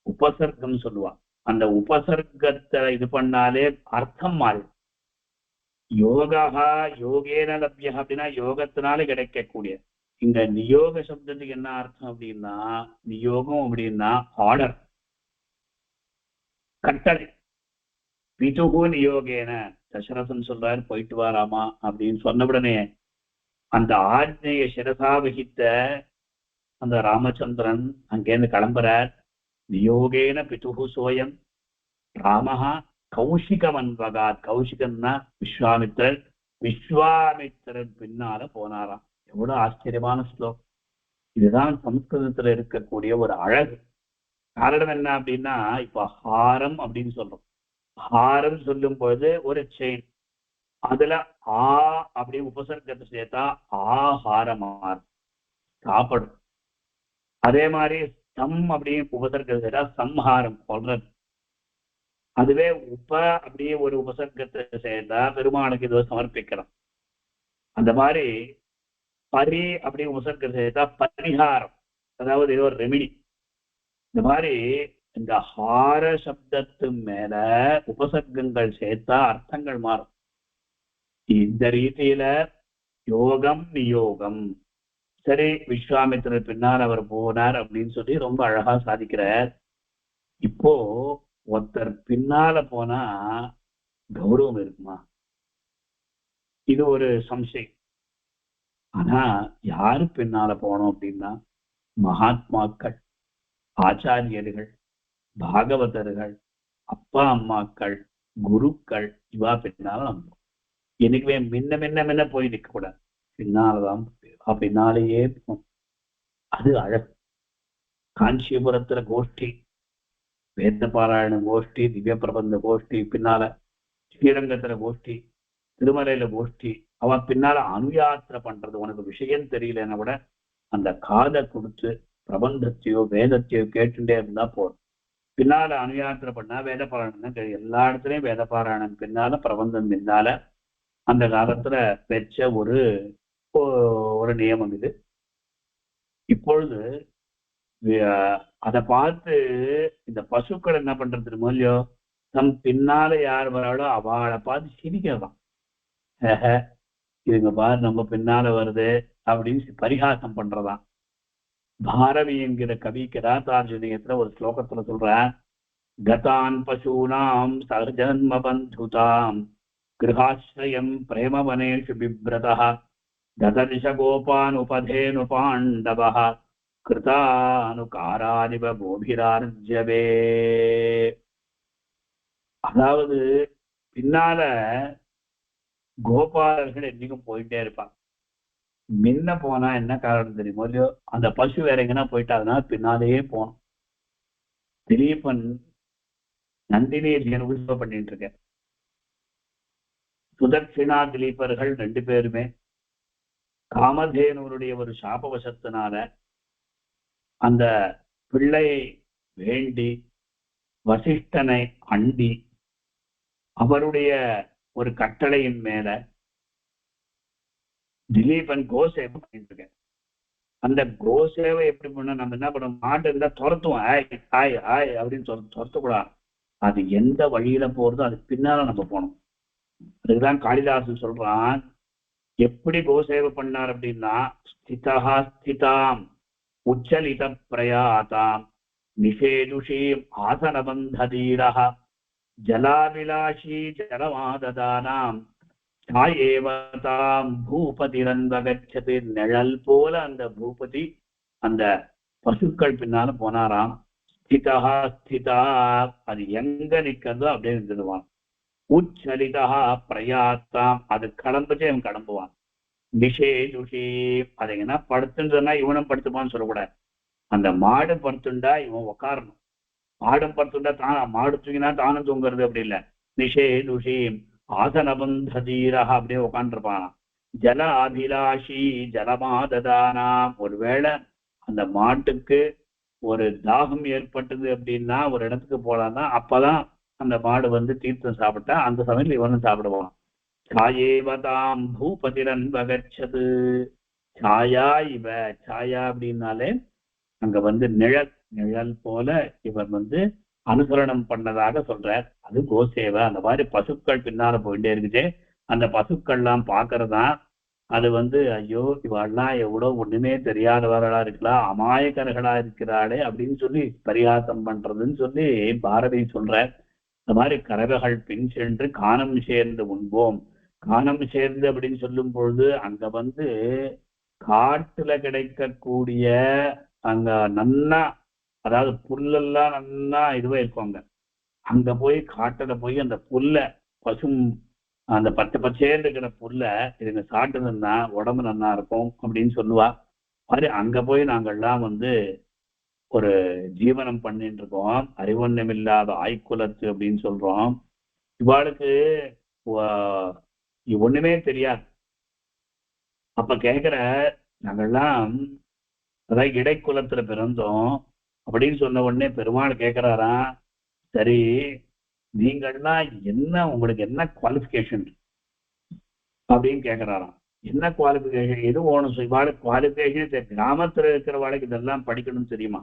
[SPEAKER 1] உபசர்க்கம் சொல்லுவான். அந்த உபசர்க்கத்தை இது பண்ணாலே அர்த்தம் மாறும். யோகா யோகேன லப்யா அப்படின்னா யோகத்தினால கிடைக்கக்கூடிய. இந்த நியோக சப்தத்துக்கு என்ன அர்த்தம் அப்படின்னா, நியோகம் அப்படின்னா ஆர்டர், கட்டளை. பிதுகு நியோகேன தசரதன் சொல்றாரு போயிட்டு வாராமா அப்படின்னு சொன்ன உடனே அந்த ஆஜ்ஞைய சிரசா வகித்த அந்த ராமச்சந்திரன் அங்கேருந்து கிளம்புறார். நியோகேன பிதுகு சோயம் ராமஹா கௌஷிகமன்வகாத். கௌஷிகன்னா விஸ்வாமித்திரர். விஸ்வாமித்திரன் பின்னால போனாராம். எவ்வளவு ஆச்சரியமான ஸ்லோகம். இதுதான் சம்ஸ்கிருதத்துல இருக்கக்கூடிய ஒரு அழகு. காரணம் என்ன அப்படின்னா, இப்ப ஹாரம் அப்படின்னு சொல்றோம். ஹாரம் சொல்லும் பொழுது ஒரு செயின், அதுல ஆ அப்படின்னு உபசர்க்கத்தை சேர்த்தா ஆஹாரமார் சாப்பிடும். அதே மாதிரி சம் அப்படின்னு உபசர்க்கத்தை சேர்த்தா சம்ஹாரம் கொள்றது. அதுவே அப்படியே ஒரு உபசர்க்கத்தை சேர்ந்தா பெருமானுக்கு இதோ சமர்ப்பிக்கிறோம். அந்த மாதிரி பரி அப்படி உபசர்க்கத்தை சேர்த்தா பரிகாரம், அதாவது ஏதோ ஒரு ரெமிடி. இந்த மாதிரி இந்த ஹார சப்தத்து மேல உபசர்க்கங்கள் சேர்த்தா அர்த்தங்கள் மாறும். இந்த ரீதியில யோகம் நியோகம். சரி, விஸ்வாமித்திரர் பின்னால் அவர் போனார் அப்படின்னு சொல்லி ரொம்ப அழகா சாதிக்கிறார். இப்போ ஒருத்தர் பின்னால போனா கௌரவம் இருக்குமா? இது ஒரு சம்சயம். ஆனா யாரு பின்னால போனோம் அப்படின்னா மகாத்மாக்கள், ஆச்சாரியர்கள், பாகவதர்கள், அப்பா அம்மாக்கள், குருக்கள், இவா பின்னால நம்ம எனக்குவே முன்ன போய் நிற்க கூடாது, பின்னாலதான் பின்னாலேயே அது அழகு. காஞ்சிபுரத்துல கோஷ்டி, வேத பாராயண கோஷ்டி, திவ்ய பிரபந்த கோஷ்டி, பின்னால ஸ்ரீரங்கத்துல கோஷ்டி, திருமலையில கோஷ்டி, அவ பின்னால அனுயாத்திரை பண்றது. உனக்கு விஷயம் தெரியலன்னா கூட அந்த காதை கொடுத்து பிரபந்தத்தையோ வேதத்தையோ கேட்டுட்டே இருந்தா போதும். பின்னால அனுயாத்திரை பண்ணா வேத பாராயணம் தான் தெரியும். எல்லா இடத்துலயும் வேத பாராயணம் பின்னால பிரபந்தம் பின்னால அந்த காலத்துல வச்ச ஒரு நியமம் இது. இப்பொழுது அதை பார்த்து இந்த பசுக்கள் என்ன பண்றது தெரியுமோ, தம் பின்னால யார் வராளோ அவளை பார்த்து சிரிக்கிறதாம். இதுங்க பாரு நம்ம பின்னால வருது அப்படின்னு பரிகாசம் பண்றதாம். பாரவி என்கிற கவி கிராத்தார்ஜுனியத்துல ஒரு ஸ்லோகத்துல சொல்ற, கதான் பசூனாம் சகஜன்ம பந்துதாம் கிருஹாஸ்ரயம் பிரேமவனேஷு பிப்ரதः ததர்ஷ கோபான் உபதேனு பாண்டவः கிருதானுகாராதிப கோபிரார்ஜவே. அதாவது பின்னால கோபாலர்கள் என்னைக்கும் போயிட்டே இருப்பாங்க. முன்ன போனா என்ன காரணம் தெரியுமோ இல்லையோ, அந்த பசு வேற எங்கன்னா போயிட்டா அதனால பின்னாலேயே போனோம். திலீபன் நந்தினியை உற்சவம் பண்ணிட்டு இருக்க. சுதட்சிணா திலீபர்கள் 2 பேருமே காமதேனுடைய ஒரு சாபவசத்தினால அந்த பிள்ளையை வேண்டி வசிஷ்டனை அண்டி அவருடைய ஒரு கட்டளையின் மேல திலீபன் கோசேவை பண்ணிட்டு இருக்க. அந்த கோசேவை எப்படி பண்ண, நம்ம என்ன பண்ணோம், மாட்டு இருந்தா துரத்துவோம், ஆய் ஆய் ஆய் அப்படின்னு துரத்தக்கூடாது. அது எந்த வழியில போறதோ அது பின்னால நம்ம போனோம். அதுக்குதான் காளிதாசன் சொல்றான், எப்படி கோசேவை பண்ணார் அப்படின்னா, ஸ்திதா ஸ்திதாம் உச்சலித பிரயாதாம் நிஷேதுஷீம் ஆசனபந்ததீரஹ ஜலாவிலாஷி ஜலமாததானாம் சாயேவதாம் பூபதிரன்பகச்சது. நிழல் போல அந்த பூபதி அந்த பசுக்கள் பின்னால போனாராம். ஸ்திதா ஸ்திதா, அது எங்க நிக்கிறதோ அப்படியே நின்றுடுவான். உச்சலிதா பிரயாத்தாம், அது கடந்துட்டே அவன் கடம்புவான். நிஷேதுஷி, அது என்ன படுத்துன்றதுன்னா இவனும் படுத்துப்பான்னு சொல்லக்கூடாது. அந்த மாடு படுத்துண்டா இவன் உக்காரணும், மாடும் படுத்துண்டா தான் மாடு தூங்கினா தானும் தூங்குறது அப்படி இல்லை. நிஷேதுஷி ஆசனபந்ததீரா, அப்படியே உட்காந்துருப்பானா. ஜல அபிலாஷி ஜலமாததானாம், ஒருவேளை அந்த மாட்டுக்கு ஒரு தாகம் ஏற்பட்டது அப்படின்னா ஒரு இடத்துக்கு போலான்னா அப்பதான் அந்த மாடு வந்து தீர்த்தம் சாப்பிட்டா அந்த சமயத்தில் இவனும் சாப்பிடுவான். சாயேவதாம் பூபதிரன் பகச்சது. சாயா இவ, சாயா அப்படின்னாலே அங்க வந்து நிழல், நிழல் போல இவர் வந்து அனுசரணம் பண்ணதாக சொல்றார். அது கோசேவை. அந்த மாதிரி பசுக்கள் பின்னால போயிட்டே இருக்குதே, அந்த பசுக்கள்லாம் பாக்குறதா. அது வந்து ஐயோ இவெல்லாம் எவ்வளவு ஒண்ணுமே தெரியாதவர்களா இருக்கலாம், அமாயக்கர்களா இருக்கிறாளே அப்படின்னு சொல்லி பரிகாசம் பண்றதுன்னு சொல்லி பாரதி சொல்ற. இந்த மாதிரி கறவைகள் பின் சென்று காணம் சேர்ந்து உண்போம். காணம் சேர்ந்து அப்படின்னு சொல்லும் பொழுது அங்க வந்து காட்டுல கிடைக்கக்கூடிய அங்க நன்னா, அதாவது புல்லெல்லாம் நன்னா இதுவே இருப்பாங்க. அங்க போய் காட்டுல போய் அந்த புல்ல பசும் அந்த பச்சை பச்சேன்னு இருக்கிற புல்ல இதுங்க சாப்பிட்டதுன்னா உடம்பு நன்னா இருக்கும் அப்படின்னு சொல்லுவா. மாதிரி அங்க போய் நாங்கள்லாம் வந்து ஒரு ஜீவனம் பண்ணிட்டு இருக்கோம். அறிவொன்னமில்லாத ஆய்குலத்து அப்படின்னு சொல்றோம். இவாளுக்கு ஒண்ணுமே தெரியாது. அப்ப கேக்குற, நாங்கள்லாம் அதாவது இடைக்குலத்துல பிறந்தோம் அப்படின்னு சொன்ன உடனே பெருமாள் கேட்கிறாராம், சரி நீங்கள்னா என்ன, உங்களுக்கு என்ன குவாலிபிகேஷன் அப்படின்னு கேட்கிறாராம். என்ன குவாலிபிகேஷன், எது ஓணும் இவாளுக்கு குவாலிபிகேஷன்? கிராமத்துல இருக்கிறவாளுக்கு இதெல்லாம் படிக்கணும்னு தெரியுமா?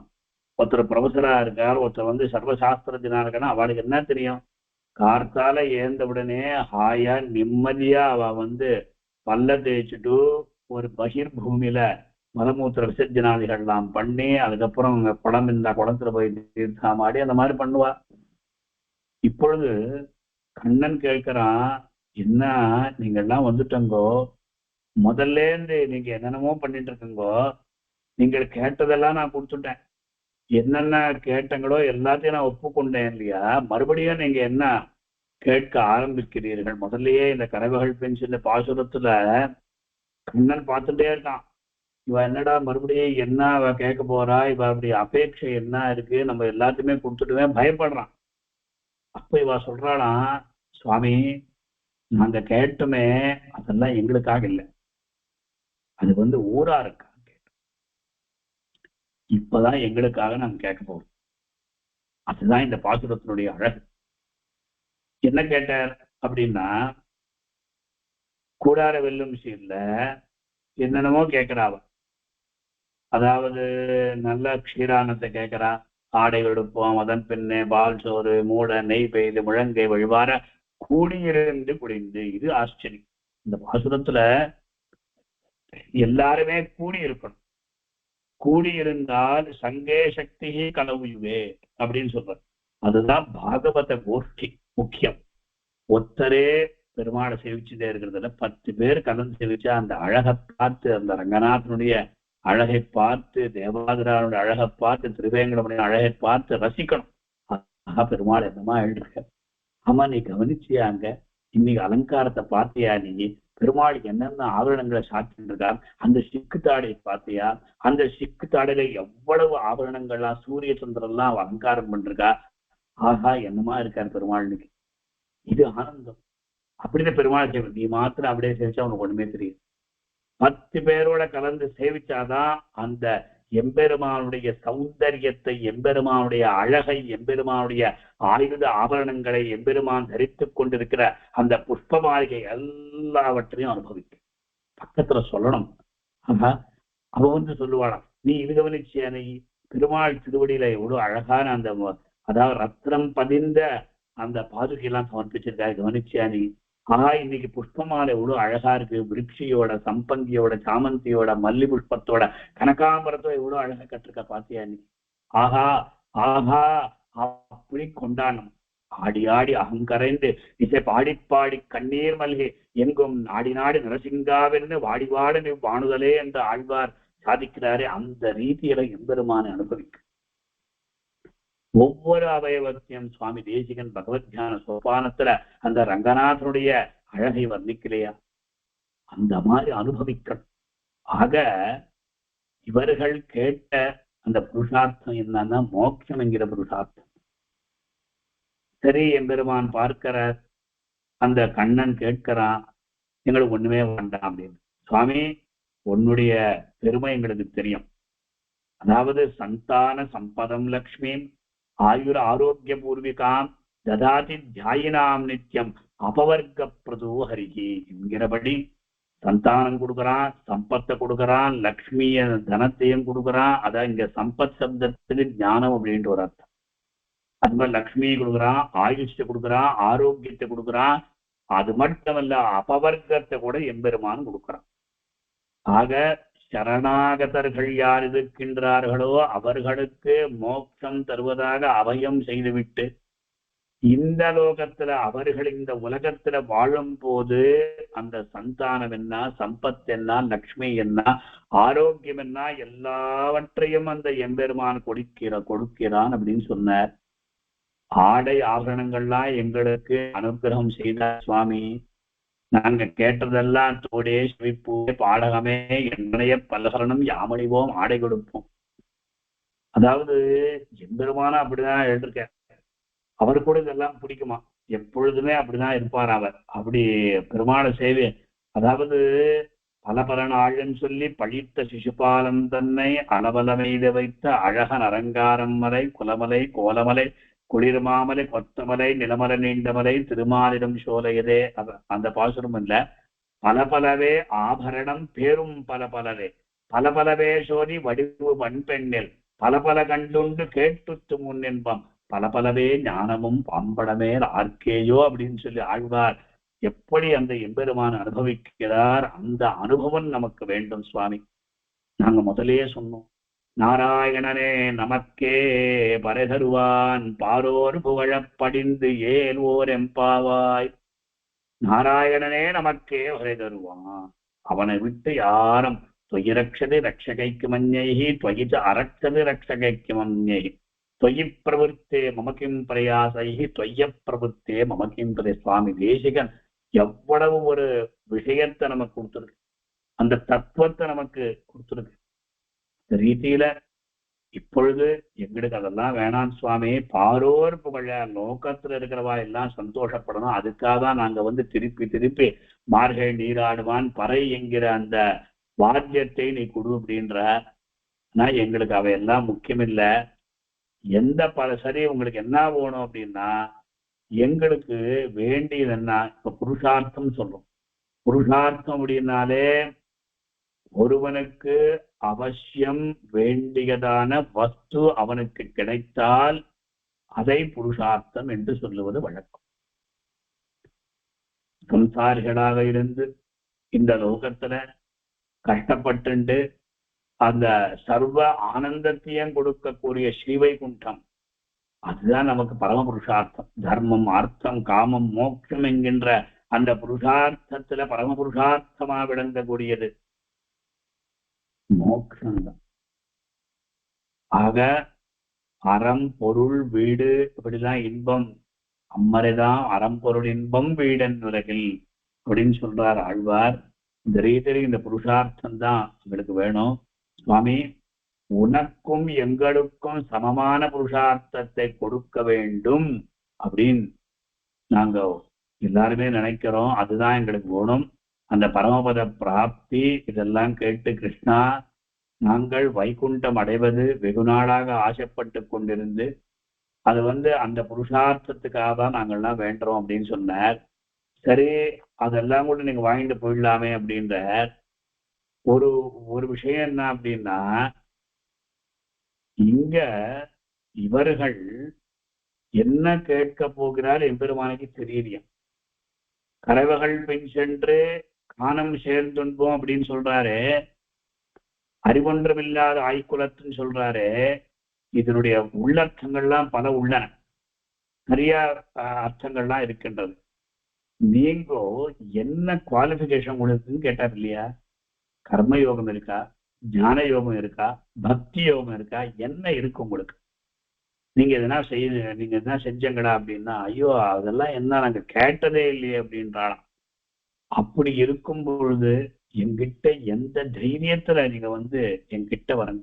[SPEAKER 1] ஒருத்தர் ப்ரொஃபஸரா இருக்கார், ஒருத்தர் சர்வசாஸ்திரத்தினா இருக்கான்னா அவளுக்கு என்ன தெரியும்? கார்த்தால ஏந்த உடனே ஹாயா நிம்மதியா அவ பல்ல தேய்ச்சிட்டு ஒரு பகிர் பூமியில மலமூத்திர விசர்ஜனாதிகள்லாம் பண்ணி அதுக்கப்புறம் குளம் இருந்தா குளத்துல போய் தீர்த்தாமாடி அந்த மாதிரி பண்ணுவா. இப்பொழுது கண்ணன் கேட்கிறான், என்ன நீங்கள்லாம் வந்துட்டங்கோ, முதல்ல இருந்து நீங்க என்னென்னமோ பண்ணிட்டு இருக்கங்கோ, நீங்கள் கேட்டதெல்லாம் நான் கொடுத்துட்டேன், என்னென்ன கேட்டங்களோ எல்லாத்தையும் நான் ஒப்புக்கொண்டேன் இல்லையா? மறுபடியும் நீங்க என்ன கேட்க ஆரம்பிக்கிறீர்கள்? முதல்லயே இந்த கறவைகள் பென்சில் பாசுரத்துல கண்ணன் பார்த்துட்டே இருக்கான், இவ என்னடா மறுபடியும் என்ன அவ கேட்க போறா, இவ அப்படி அபேட்சை என்ன இருக்கு, நம்ம எல்லாத்தையுமே கொடுத்துட்டுவேன் பயப்படுறான். அப்ப இவ சொல்றாளாம், சுவாமி நாங்க கேட்டுமே அதெல்லாம் எங்களுக்காக இல்லை, அது ஊரா இருக்கா கேட்டோம், இப்பதான் எங்களுக்காக நாங்க கேட்க போறோம். அதுதான் இந்த பாசுரத்தினுடைய அழகு. என்ன கேட்டார் அப்படின்னா, கூடார வெல்லும் சீர்ல என்னென்னமோ கேட்கிறாவ. அதாவது நல்ல க்ஷீரானத்தை கேட்கிறா, ஆடை எடுப்போம், அதன் பின்னே பால் சோறு மூட நெய் பெய்து முழங்கை வழிவார கூடியிருந்து குடிந்து. இது ஆச்சரியம். இந்த பாசுரத்துல எல்லாருமே கூடி இருக்கணும். கூடியிருந்தால் சங்கே சக்தி கலவுயுவே அப்படின்னு சொல்றார். அதுதான் பாகவத கோஷ்டி முக்கியம். ஒத்தரே பெருமாளை சேவிச்சுட்டே இருக்கிறதுல 10 பேர் கலந்து சேவிச்சா அந்த அழகை பார்த்து, அந்த ரங்கநாதனுடைய அழகை பார்த்து, தேவாதிரானுடைய அழகை பார்த்து, திருவேங்கடமுடைய அழகை பார்த்து ரசிக்கணும். ஆஹா பெருமாள் என்னமா எழுதிருக்க, ஆமா நீ கவனிச்சியாங்க, இன்னைக்கு அலங்காரத்தை பார்த்தியா, நீ பெருமாளுக்கு என்னென்ன ஆபரணங்களை சாத்திட்டு இருக்கா, அந்த சிக்கு தாடை பார்த்தியா, அந்த சிக்கு தாடையில எவ்வளவு ஆபரணங்கள்லாம் சூரிய சந்திரன்லாம் அலங்காரம் பண்ணிருக்கா, ஆஹா என்னமா இருக்காரு பெருமாளுக்கு. இது ஆனந்தம். அப்படின்னு பெருமாள் சேவை. நீ மாத்திரம் அப்படியே சேவிச்சா உனக்கு ஒண்ணுமே தெரியும். 10 பேரோட கலந்து சேவிச்சாதான் அந்த எம்பெருமானுடைய சௌந்தரியத்தை, எம்பெருமானுடைய அழகை, எம்பெருமானுடைய ஆயுத ஆபரணங்களை, எம்பெருமான் தரித்துக் கொண்டிருக்கிற அந்த புஷ்ப மாளிகை எல்லாவற்றையும் அனுபவிக்கும். பக்கத்துல சொல்லணும். ஆஹா அவ சொல்லுவாளாம், நீ இது கவனிச்சியா, நீ பெருமாள் திருவடியில எவ்வளவு அழகான அந்த அதாவது ரத்னம் பதிந்த அந்த பாதுகையெல்லாம் சமர்ப்பிச்சிருக்காரு, கவனிச்சியா நீ? இன்னைக்கு புஷ்பமாலை எவ்வளவு அழகா இருக்கு, விருட்சியோட, சம்பந்தியோட, சாமந்தியோட, மல்லி புஷ்பத்தோட, கனகாம்பரத்தோட எவ்வளவு அழகா கட்டிருக்க பாத்தியா நீ? ஆஹா ஆஹா அப்படி கொண்டாடணும். ஆடி ஆடி அகங்கரைந்து இசை பாடி பாடி கண்ணீர் மல்கி எங்கும் நாடி நாடி நரசிங்காவென்று வாடி வாடி வாணுதலே என்று ஆழ்வார் சாதிக்கிறாரே, அந்த ரீதியில எம்பெருமானை அனுபவிக்கும். ஒவ்வொரு அவயவத்தையும் சுவாமி தேசிகன் பகவத்யான சோபானத்துல அந்த ரங்கநாதனுடைய அழகை வர்ணிக்கலையா? அந்த மாதிரி அனுபவிக்கணும். ஆக இவர்கள் கேட்ட அந்த புருஷார்த்தம் என்னன்னா மோட்சம் என்கிற புருஷார்த்தம். சரி, எம்பெருமான் பார்க்கிறார், அந்த கண்ணன் கேட்கிறான், எங்களுக்கு ஒண்ணுமே வேண்டாம் அப்படின்னு. சுவாமி உன்னுடைய பெருமை எங்களுக்கு தெரியும், அதாவது சந்தான சம்பதம் லக்ஷ்மி ஆயுர ஆரோக்கிய பூர்விகாம் ததாதி தியாயினாம் நித்தியம் அபவர்க்க பிரதோ ஹரிகி என்கிறபடி சந்தானம் கொடுக்கறான், சம்பத்தை கொடுக்கறான், லக்ஷ்மிய தனத்தையும் கொடுக்கறான். அதான் இங்க சம்பத் சப்தத்துக்கு ஞானம் அப்படின்ட்டு ஒரு அர்த்தம். அது மாதிரி லக்ஷ்மியை கொடுக்குறான், ஆயுஷத்தை கொடுக்குறான், ஆரோக்கியத்தை கொடுக்குறான். அது மட்டுமல்ல அபவர்க்கத்தை கூட எம்பெருமான் கொடுக்குறான். ஆக சரணாகதர்கள் யார் இருக்கின்றார்களோ அவர்களுக்கு மோட்சம் தருவதாக அபயம் செய்துவிட்டு இந்த லோகத்துல அவர்கள் இந்த உலகத்துல வாழும் போது அந்த சந்தானம் என்ன, சம்பத் என்ன, லக்ஷ்மி என்ன, ஆரோக்கியம் என்ன, எல்லாவற்றையும் அந்த எம்பெருமான் கொடுக்கிறான் அப்படின்னு சொன்னார். ஆடை ஆபரணங்கள்லாம் எங்களுக்கு அனுகிரகம் செய்தார் சுவாமி. நாங்க கேட்டதெல்லாம் தோடே சிவிப்பூ பாடகமே என்னைய பலகரணம் யாமணிவோம் ஆடை கொடுப்போம். அதாவது எம்பெருமான அப்படிதான் எழுதிருக்க. அவர் கூட இதெல்லாம் பிடிக்குமா, எப்பொழுதுமே அப்படிதான் இருப்பார் அவர். அப்படி பெருமாளை சேவை. அதாவது பலபலனாழன் சொல்லி பழித்த சிசுபாலன் தன்னை அளவல மீது வைத்த அழகன் அலங்காரம் மலை குலமலை கோலமலை குளிர் மாமலை கொத்தமலை நிலமலை நீண்டமலை திருமாலிடம் சோலையதே அந்த பாசுரம் இல்ல. பல பலவே ஆபரணம் பேரும் பல பலவே பல பலவே சோதி வடிவு வன்பெண்ணில் பல பல கண்டுண்டு கேட்டுத்து முன் என்பம் பல பலவே ஞானமும் பாம்படமே ஆர்க்கேயோ அப்படின்னு சொல்லி ஆழ்வார் எப்படி அந்த எம்பெருமான் அனுபவிக்கிறார். அந்த அனுபவம் நமக்கு வேண்டும் சுவாமி. நாங்க முதலே சொன்னோம், நாராயணனே நமக்கே பரதருவான் பாரோர் புகழப்படிந்து ஏல்வோர் எம்பாவாய். நாராயணனே நமக்கே வரை தருவான். அவனை விட்டு யாரும் தொயி ரக்ஷது ரக்ஷகைக்கு மன்யைஹி தொயிச்ச அரக்ஷது ரக்ஷகைக்கு மன்யைஹி தொயி பிரவருத்தே மமக்கிம் பிரயாசைஹி தொய்ய பிரவருத்தே மமக்கிம் பிரே. சுவாமி தேசிகன் எவ்வளவு ஒரு விஷயத்தை நமக்கு கொடுத்துருக்கு, அந்த தத்துவத்தை நமக்கு கொடுத்துருக்கு. இந்த ரீதியில இப்பொழுது எங்களுக்கு அதெல்லாம் வேணாம் சுவாமி. பாரோர் புகழ லோகத்துல இருக்கிறவா எல்லாம் சந்தோஷப்படணும். அதுக்காக தான் நாங்க திருப்பி திருப்பி மார்கழி நீராடுவான் பறை என்கிற அந்த வாத்தியத்தை நீ கொடு அப்படின்ற. ஆனா எங்களுக்கு அவையெல்லாம் முக்கியம் இல்ல. எந்த சரி உங்களுக்கு என்ன வேணும் அப்படின்னா, எங்களுக்கு வேண்டியது என்ன, இப்ப புருஷார்த்தம் சொல்றோம். புருஷார்த்தம் அப்படின்னாலே ஒருவனுக்கு அவசியம் வேண்டியதான வஸ்து அவனுக்கு கிடைத்தால் அதை புருஷார்த்தம் என்று சொல்லுவது வழக்கம். சம்சாரிகளாக இருந்து இந்த லோகத்துல கஷ்டப்பட்டு அந்த சர்வ ஆனந்தத்தையும் கொடுக்கக்கூடிய ஸ்ரீவைகுண்டம், அதுதான் நமக்கு பரம புருஷார்த்தம். தர்மம் அர்த்தம் காமம் மோட்சம் என்கின்ற அந்த புருஷார்த்தத்துல பரம புருஷார்த்தமா விளங்கக்கூடியது மோட்சம்தான். ஆக அறம் பொருள் வீடு இப்படிலாம் இன்பம் அம்மரைதான் அறம் பொருள் இன்பம் வீடன் உலகில் அப்படின்னு சொல்றார் ஆழ்வார். இந்த ரீதியில் இந்த புருஷார்த்தம் தான் எங்களுக்கு வேணும் சுவாமி. உனக்கும் எங்களுக்கும் சமமான புருஷார்த்தத்தை கொடுக்க வேண்டும் அப்படின்னு நாங்க எல்லாருமே நினைக்கிறோம். அதுதான் எங்களுக்கு வேணும். அந்த பரமபத பிராப்தி இதெல்லாம் கேட்டு கிருஷ்ணா நாங்கள் வைகுண்டம் அடைவது வெகு நாளாக ஆசைப்பட்டு கொண்டிருந்து அது அந்த புருஷார்த்தத்துக்காக தான் நாங்கள்லாம் வேண்டுறோம் அப்படின்னு சொன்னார். சரி, அதெல்லாம் கூட நீங்க வாங்கிட்டு போயிடலாமே அப்படின்ற ஒரு ஒரு விஷயம் என்ன அப்படின்னா, இங்க இவர்கள் என்ன கேட்க போகிறார் எம்பெருமானுக்கு தெரியலையா. கறவைகள் பின் சென்று காணம் சேர்ந்துன்போம் அப்படின்னு சொல்றாரு. அறிவொன்றமில்லாத ஆய்குலத்துன்னு சொல்றாரு. இதனுடைய உள்ளர்த்தங்கள்லாம் பல உள்ளன, நிறைய அர்த்தங்கள்லாம் இருக்கின்றது. நீங்க என்ன குவாலிபிகேஷன் உங்களுக்குன்னு கேட்டார் இல்லையா. கர்ம யோகம் இருக்கா, ஞான யோகம் இருக்கா, பக்தி யோகம் இருக்கா, என்ன இருக்கு உங்களுக்கு? நீங்க எதனா செஞ்சங்களா அப்படின்னா, ஐயோ அதெல்லாம் என்ன நாங்க கேட்டதே இல்லையே அப்படின்றாலாம். அப்படி இருக்கும் பொழுது என்கிட்ட எந்த தைரியத்துல நீங்க என்கிட்ட வரங்க,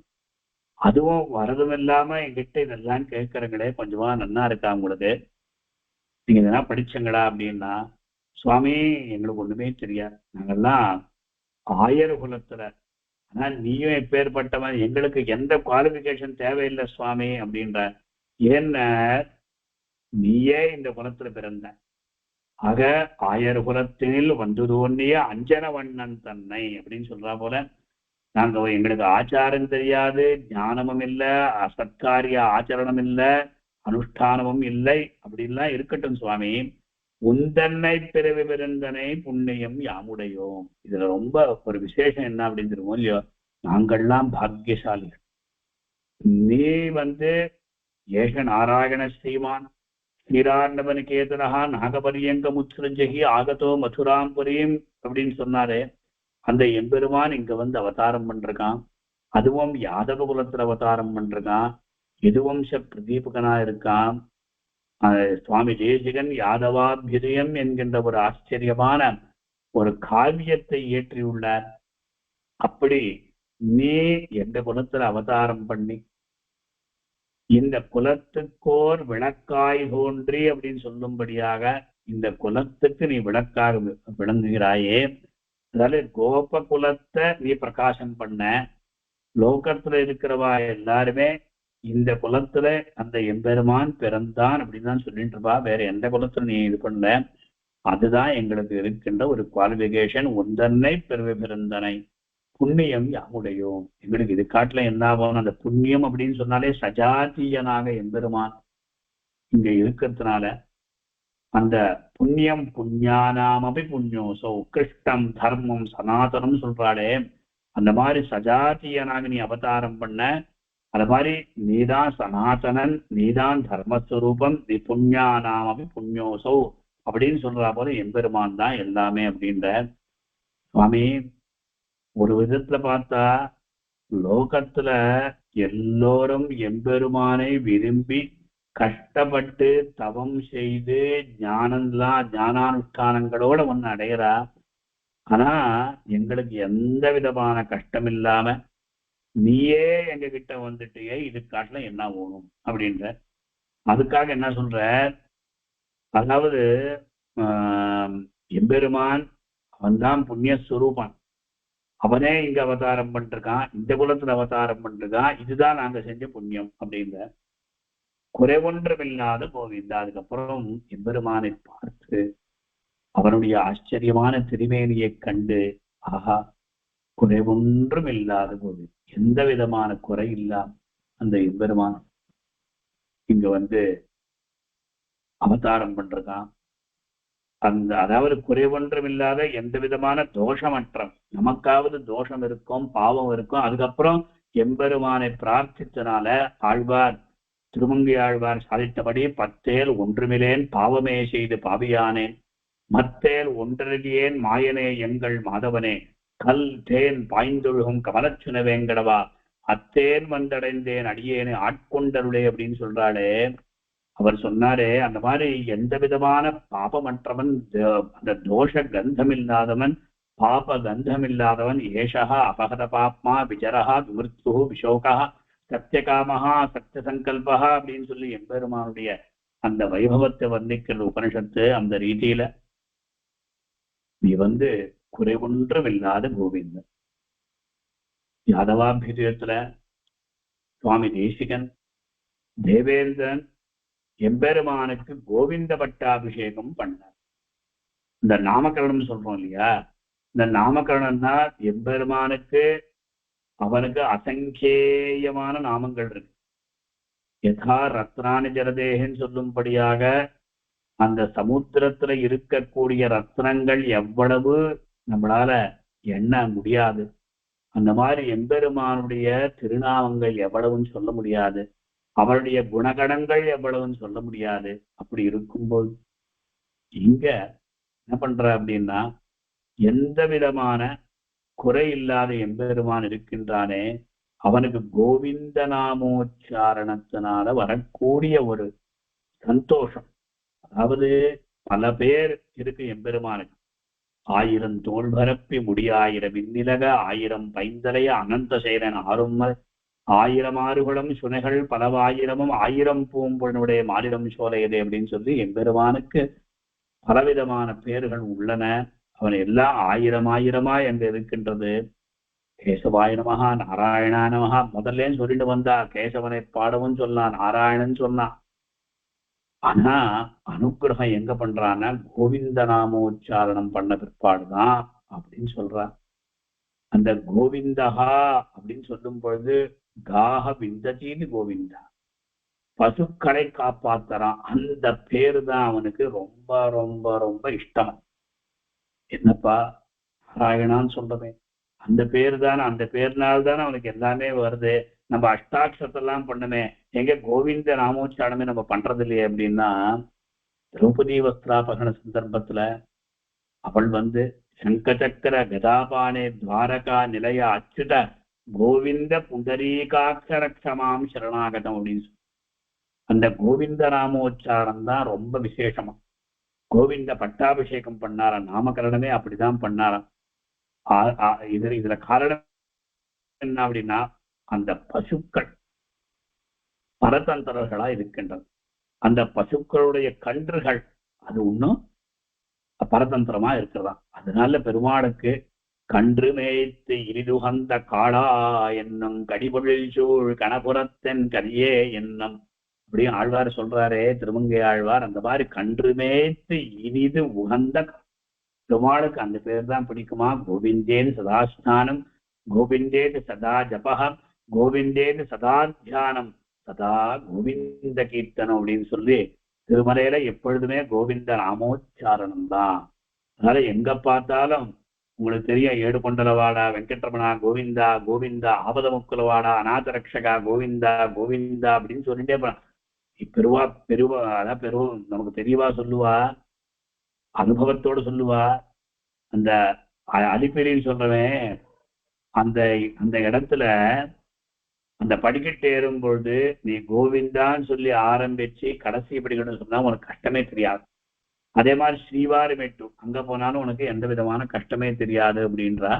[SPEAKER 1] அதுவும் வரதும் இல்லாம என்கிட்ட இதெல்லாம் கேட்கறங்களே, கொஞ்சமா நன்னா இருக்கா உங்களுக்கு, நீங்க எதனா படிச்சங்களா அப்படின்னா, சுவாமி எங்களுக்கு ஒண்ணுமே தெரியாது, நாங்கெல்லாம் ஆயர் குலத்துல, ஆனா நீயும் எப்பேற்பட்டவன், எங்களுக்கு எந்த குவாலிபிகேஷன் தேவையில்லை சுவாமி அப்படின்ற. ஏன்னா நீயே இந்த குலத்துல பிறந்த, ஆக ஆயர் குலத்தினில் வந்து தோன்றிய அஞ்சன வண்ணன் தன்னை அப்படின்னு சொல்றா போல, நாங்க எங்களுக்கு ஆச்சாரம் தெரியாது, ஞானமும் இல்லை, சத்காரிய ஆச்சரணம் இல்லை, அனுஷ்டானமும் இல்லை, அப்படின்லாம் இருக்கட்டும் சுவாமி. உந்தன்னை பிறவி பிறந்தனை புண்ணியம் யாமுடையோம். இதுல ரொம்ப ஒரு விசேஷம் என்ன அப்படின்னு தெரியுமோ இல்லையோ, நாங்கள்லாம் பாக்கியசாலிகள். நீ ஏஷ நாராயண ஸ்ரீமான் ஸ்ரீராண்டவனிகேதனஹா நாகபரியங்க முத்ருஞ்சகி ஆகதோ மதுராம்புரியும் அப்படின்னு சொன்னாரே, அந்த எம்பெருமான் இங்க அவதாரம் பண்றான். அதுவும் யாதவ குலத்துல அவதாரம் பண்றான். எதுவம்ச பிரதீபகனா இருக்கான். சுவாமி தேசிகன் யாதவாபியுதயம் என்கின்ற ஒரு ஆச்சரியமான ஒரு காவியத்தை இயற்றியுள்ளார். அப்படி நீ எந்த குலத்துல அவதாரம் பண்ணி இந்த குலத்துக்கோர் விளக்காய் தோன்றி அப்படின்னு சொல்லும்படியாக இந்த குலத்துக்கு நீ விளக்காக விளங்குகிறாயே. அதாவது கோப குலத்தை நீ பிரகாசம் பண்ண, லோகத்துல இருக்கிறவா எல்லாருமே இந்த குலத்துல அந்த எம்பெருமான் பிறந்தான் அப்படின்னு தான் சொல்லிட்டு இருப்பா. வேற எந்த குலத்துல நீ இது பண்ணல, அதுதான் எங்களுக்கு இருக்கின்ற ஒரு குவாலிபிகேஷன். ஒன்றனை பிறவி பிறந்தனை புண்ணியம் யாமுடையோம். எங்களுக்கு இது காட்டுல என்ன ஆகும், அந்த புண்ணியம் அப்படின்னு சொன்னாலே சஜாத்தியனாக எம்பெருமான் இங்க இருக்கிறதுனால அந்த புண்ணியம் புண்ணியானாமபி புண்ணியோசோ உத்கிருஷ்டம் தர்மம் சனாதனம் சொல்றாளே, அந்த மாதிரி சஜாத்தியனாக நீ அவதாரம் பண்ண. அது மாதிரி நீதான் சனாதனன், நீதான் தர்மஸ்வரூபம், நீ புண்ணியானாமபி புண்ணியோசோ அப்படின்னு சொல்றா போல எம்பெருமான் தான் எல்லாமே அப்படின்ற. சுவாமி, ஒரு விதத்துல பார்த்தா லோகத்துல எல்லோரும் எம்பெருமானை விரும்பி கஷ்டப்பட்டு தவம் செய்து ஞானானுஷ்டானங்களோட ஒன்னு அடைகிறா. ஆனா எங்களுக்கு எந்த விதமான கஷ்டம் இல்லாம நீயே எங்க கிட்ட வந்துட்டியே, இது காட்டுல என்ன வேணும் அப்படின்ற. அதுக்காக என்ன சொல்ற, அதாவது எம்பெருமான் அவன்தான் புண்ணியஸ்வரூபன், அவனே இங்க அவதாரம் பண்ணிருக்கான், இந்த குலத்துல அவதாரம் பண்ணிருக்கான், இதுதான் நாங்க செஞ்ச புண்ணியம் அப்படின்ற. குறைவொன்றுமில்லாத கோவிந்தா. அதுக்கப்புறம் எம்பெருமானை பார்த்து அவனுடைய ஆச்சரியமான திருமேனியை கண்டு, ஆஹா குறைவொன்றும் இல்லாத கோவிந்த், எந்த விதமான குறை இல்லாம அந்த எம்பெருமான் இங்க வந்து அவதாரம் பண்றதான். அந்த அதாவது குறைவொன்றும் இல்லாத எந்த விதமான தோஷமற்ற, நமக்காவது தோஷம் இருக்கும் பாவம் இருக்கும். அதுக்கப்புறம் எம்பெருமானை பிரார்த்தித்தனால ஆழ்வார் திருமங்கை ஆழ்வார் சாதித்தபடி பத்தேல் ஒன்றுமிலேன் பாவமே செய்து பாவியானேன், மத்தேல் ஒன்றறியேன் மாயனே எங்கள் மாதவனே, கல் தேன் பாய்ந்தொழுகும் கமலச்சுன வேங்கடவா, அத்தேன் வந்தடைந்தேன் அடியேனே ஆட்கொண்டருளே அப்படின்னு சொல்றாளே. அவர் சொன்னாரே, அந்த மாதிரி எந்த விதமான பாபமற்றவன், அந்த தோஷ கந்தம் இல்லாதவன், பாப கந்தம் இல்லாதவன், ஏஷா அபகத பாப்மா விஜரஹா விமிருத்து விஷோகா சத்தியகாமஹா சத்திய சங்கல்பா அப்படின்னு சொல்லி எம்பெருமானுடைய அந்த வைபவத்தை வர்ணிக்கிற உபனிஷத்து. அந்த ரீதியில நீ வந்து குறைவொன்றும் இல்லாத கோவிந்தன். யாதவாபியுதயத்துல சுவாமி தேசிகன் தேவேந்திரன் எம்பெருமானுக்கு கோவிந்த பட்டாபிஷேகம் பண்ணார். இந்த நாமகரணம் சொல்றோம் இல்லையா, இந்த நாமகரணம்னா எம்பெருமானுக்கு அவனுக்கு அசங்கேயமான நாமங்கள் இருக்கு. யதா ரத்னானி ஜலதேகன்னு சொல்லும்படியாக அந்த சமுத்திரத்துல இருக்கக்கூடிய ரத்னங்கள் எவ்வளவு நம்மளால எண்ண முடியாது. அந்த மாதிரி எம்பெருமானுடைய திருநாமங்கள் எவ்வளவுன்னு சொல்ல முடியாது, அவருடைய குணகணங்கள் எவ்வளவுன்னு சொல்ல முடியாது. அப்படி இருக்கும்போது இங்க என்ன பண்ற அப்படின்னா, எந்த விதமான குறை இல்லாத எம்பெருமான் இருக்கின்றானே, அவனுக்கு கோவிந்த நாமோச்சாரணத்தினால வரக்கூடிய ஒரு சந்தோஷம். அதாவது பல பேர் இருக்கு எம்பெருமானுக்கு, 1000 தோல் பரப்பி முடியாயிரம் விண்ணிலக 1000 பைந்தலைய அனந்த சேரன் ஆறும் 1000 ஆறுகளும் சுனைகள் பலவாயிரமும் 1000 பூம்பொழுடைய மாநிலம் சோலையதே அப்படின்னு சொல்லி எம்பெருமானுக்கு பலவிதமான பேர்கள் உள்ளன. அவன் எல்லாம் 1000 அங்க இருக்கின்றது. கேசவாய நமஹா நாராயணா நமஹா முதல்ல சொல்லிட்டு வந்தா, கேசவனை பாடவும் சொன்னான், நாராயணன் சொன்னான். ஆனா அனுகிரகம் எங்க பண்றான்னா கோவிந்த நாமோச்சாரணம் பண்ண பிற்பாடுதான் அப்படின்னு சொல்றான். அந்த கோவிந்தஹா அப்படின்னு சொல்லும் பொழுது காக விந்ததீனு கோவிந்தா, பசுக்களை காப்பாத்துறான். அந்த பேரு தான் அவனுக்கு ரொம்ப ரொம்ப ரொம்ப இஷ்டம். என்னப்பா நாராயணான்னு சொல்றமே, அந்த பேரு தானே, அந்த பேருனால்தானே அவனுக்கு எல்லாமே வருது. நம்ம அஷ்டாட்சரத்தெல்லாம் பண்ணுமே, எங்க கோவிந்த நாமோச்சாரணமே நம்ம பண்றது இல்லையே அப்படின்னா, திரௌபதி வஸ்திராபகரண சந்தர்ப்பத்துல அவள் வந்து சங்கச்சக்கர கதாபானே துவாரகா நிலைய அச்சுத கோவிந்த புண்டரீகாட்சரக்ஷமாம் சரணாகதம் அப்படின்னு சொல்லி அந்த கோவிந்த நாமோச்சாரம் தான் ரொம்ப விசேஷமா. கோவிந்த பட்டாபிஷேகம் பண்ணாராம், நாமகரணமே அப்படிதான் பண்ணாராம். இதுல காரணம் என்ன அப்படின்னா, அந்த பசுக்கள் பரதந்திரர்களா இருக்கின்றன. அந்த பசுக்களுடைய கன்றுகள் அது இன்னும் பரதந்திரமா இருக்கிறதா. அதனால பெருமாளுக்கு கன்று மேய்த்து இனிதுகந்த காடா என்னும் கடிபொழில் சூழ் கணபுரத்தன் கரியே என்னும் அப்படியும் ஆழ்வார் சொல்றாரே, திருமங்கை ஆழ்வார். அந்த மாதிரி கன்று மேய்த்து இனிது உகந்த பெருமாளுக்கு அந்த பேர் தான் பிடிக்குமா. கோவிந்தேது சதாஸ்தானம், கோவிந்தேது சதா ஜபகம், கோவிந்தேது சதா தியானம், சதா கோவிந்த கீர்த்தனம் அப்படின்னு சொல்லி திருமலையில எப்பொழுதுமே கோவிந்த நாமோச்சாரணம் தான். அதனால எங்க பார்த்தாலும் உங்களுக்கு தெரியும், ஏடு கொண்டலவாடா வெங்கட்ரமணா கோவிந்தா கோவிந்தா, ஆபத முக்குலவாடா அநாத ரக்ஷகா கோவிந்தா கோவிந்தா அப்படின்னு சொல்லிட்டே போறான். பெருவா அதான் நமக்கு தெரியவா சொல்லுவா, அனுபவத்தோடு சொல்லுவா. அந்த அலிப்பெரின்னு சொல்றவன் அந்த அந்த இடத்துல அந்த படிக்கட்டு ஏறும் பொழுது நீ கோவிந்தான்னு சொல்லி ஆரம்பிச்சு கடைசி படிக்கட்டுன்னு சொன்னா உனக்கு கஷ்டமே தெரியாது. அதே மாதிரி ஸ்ரீவாரிமெட்டு அங்க போனாலும் உனக்கு எந்த விதமான கஷ்டமே தெரியாது அப்படின்றா.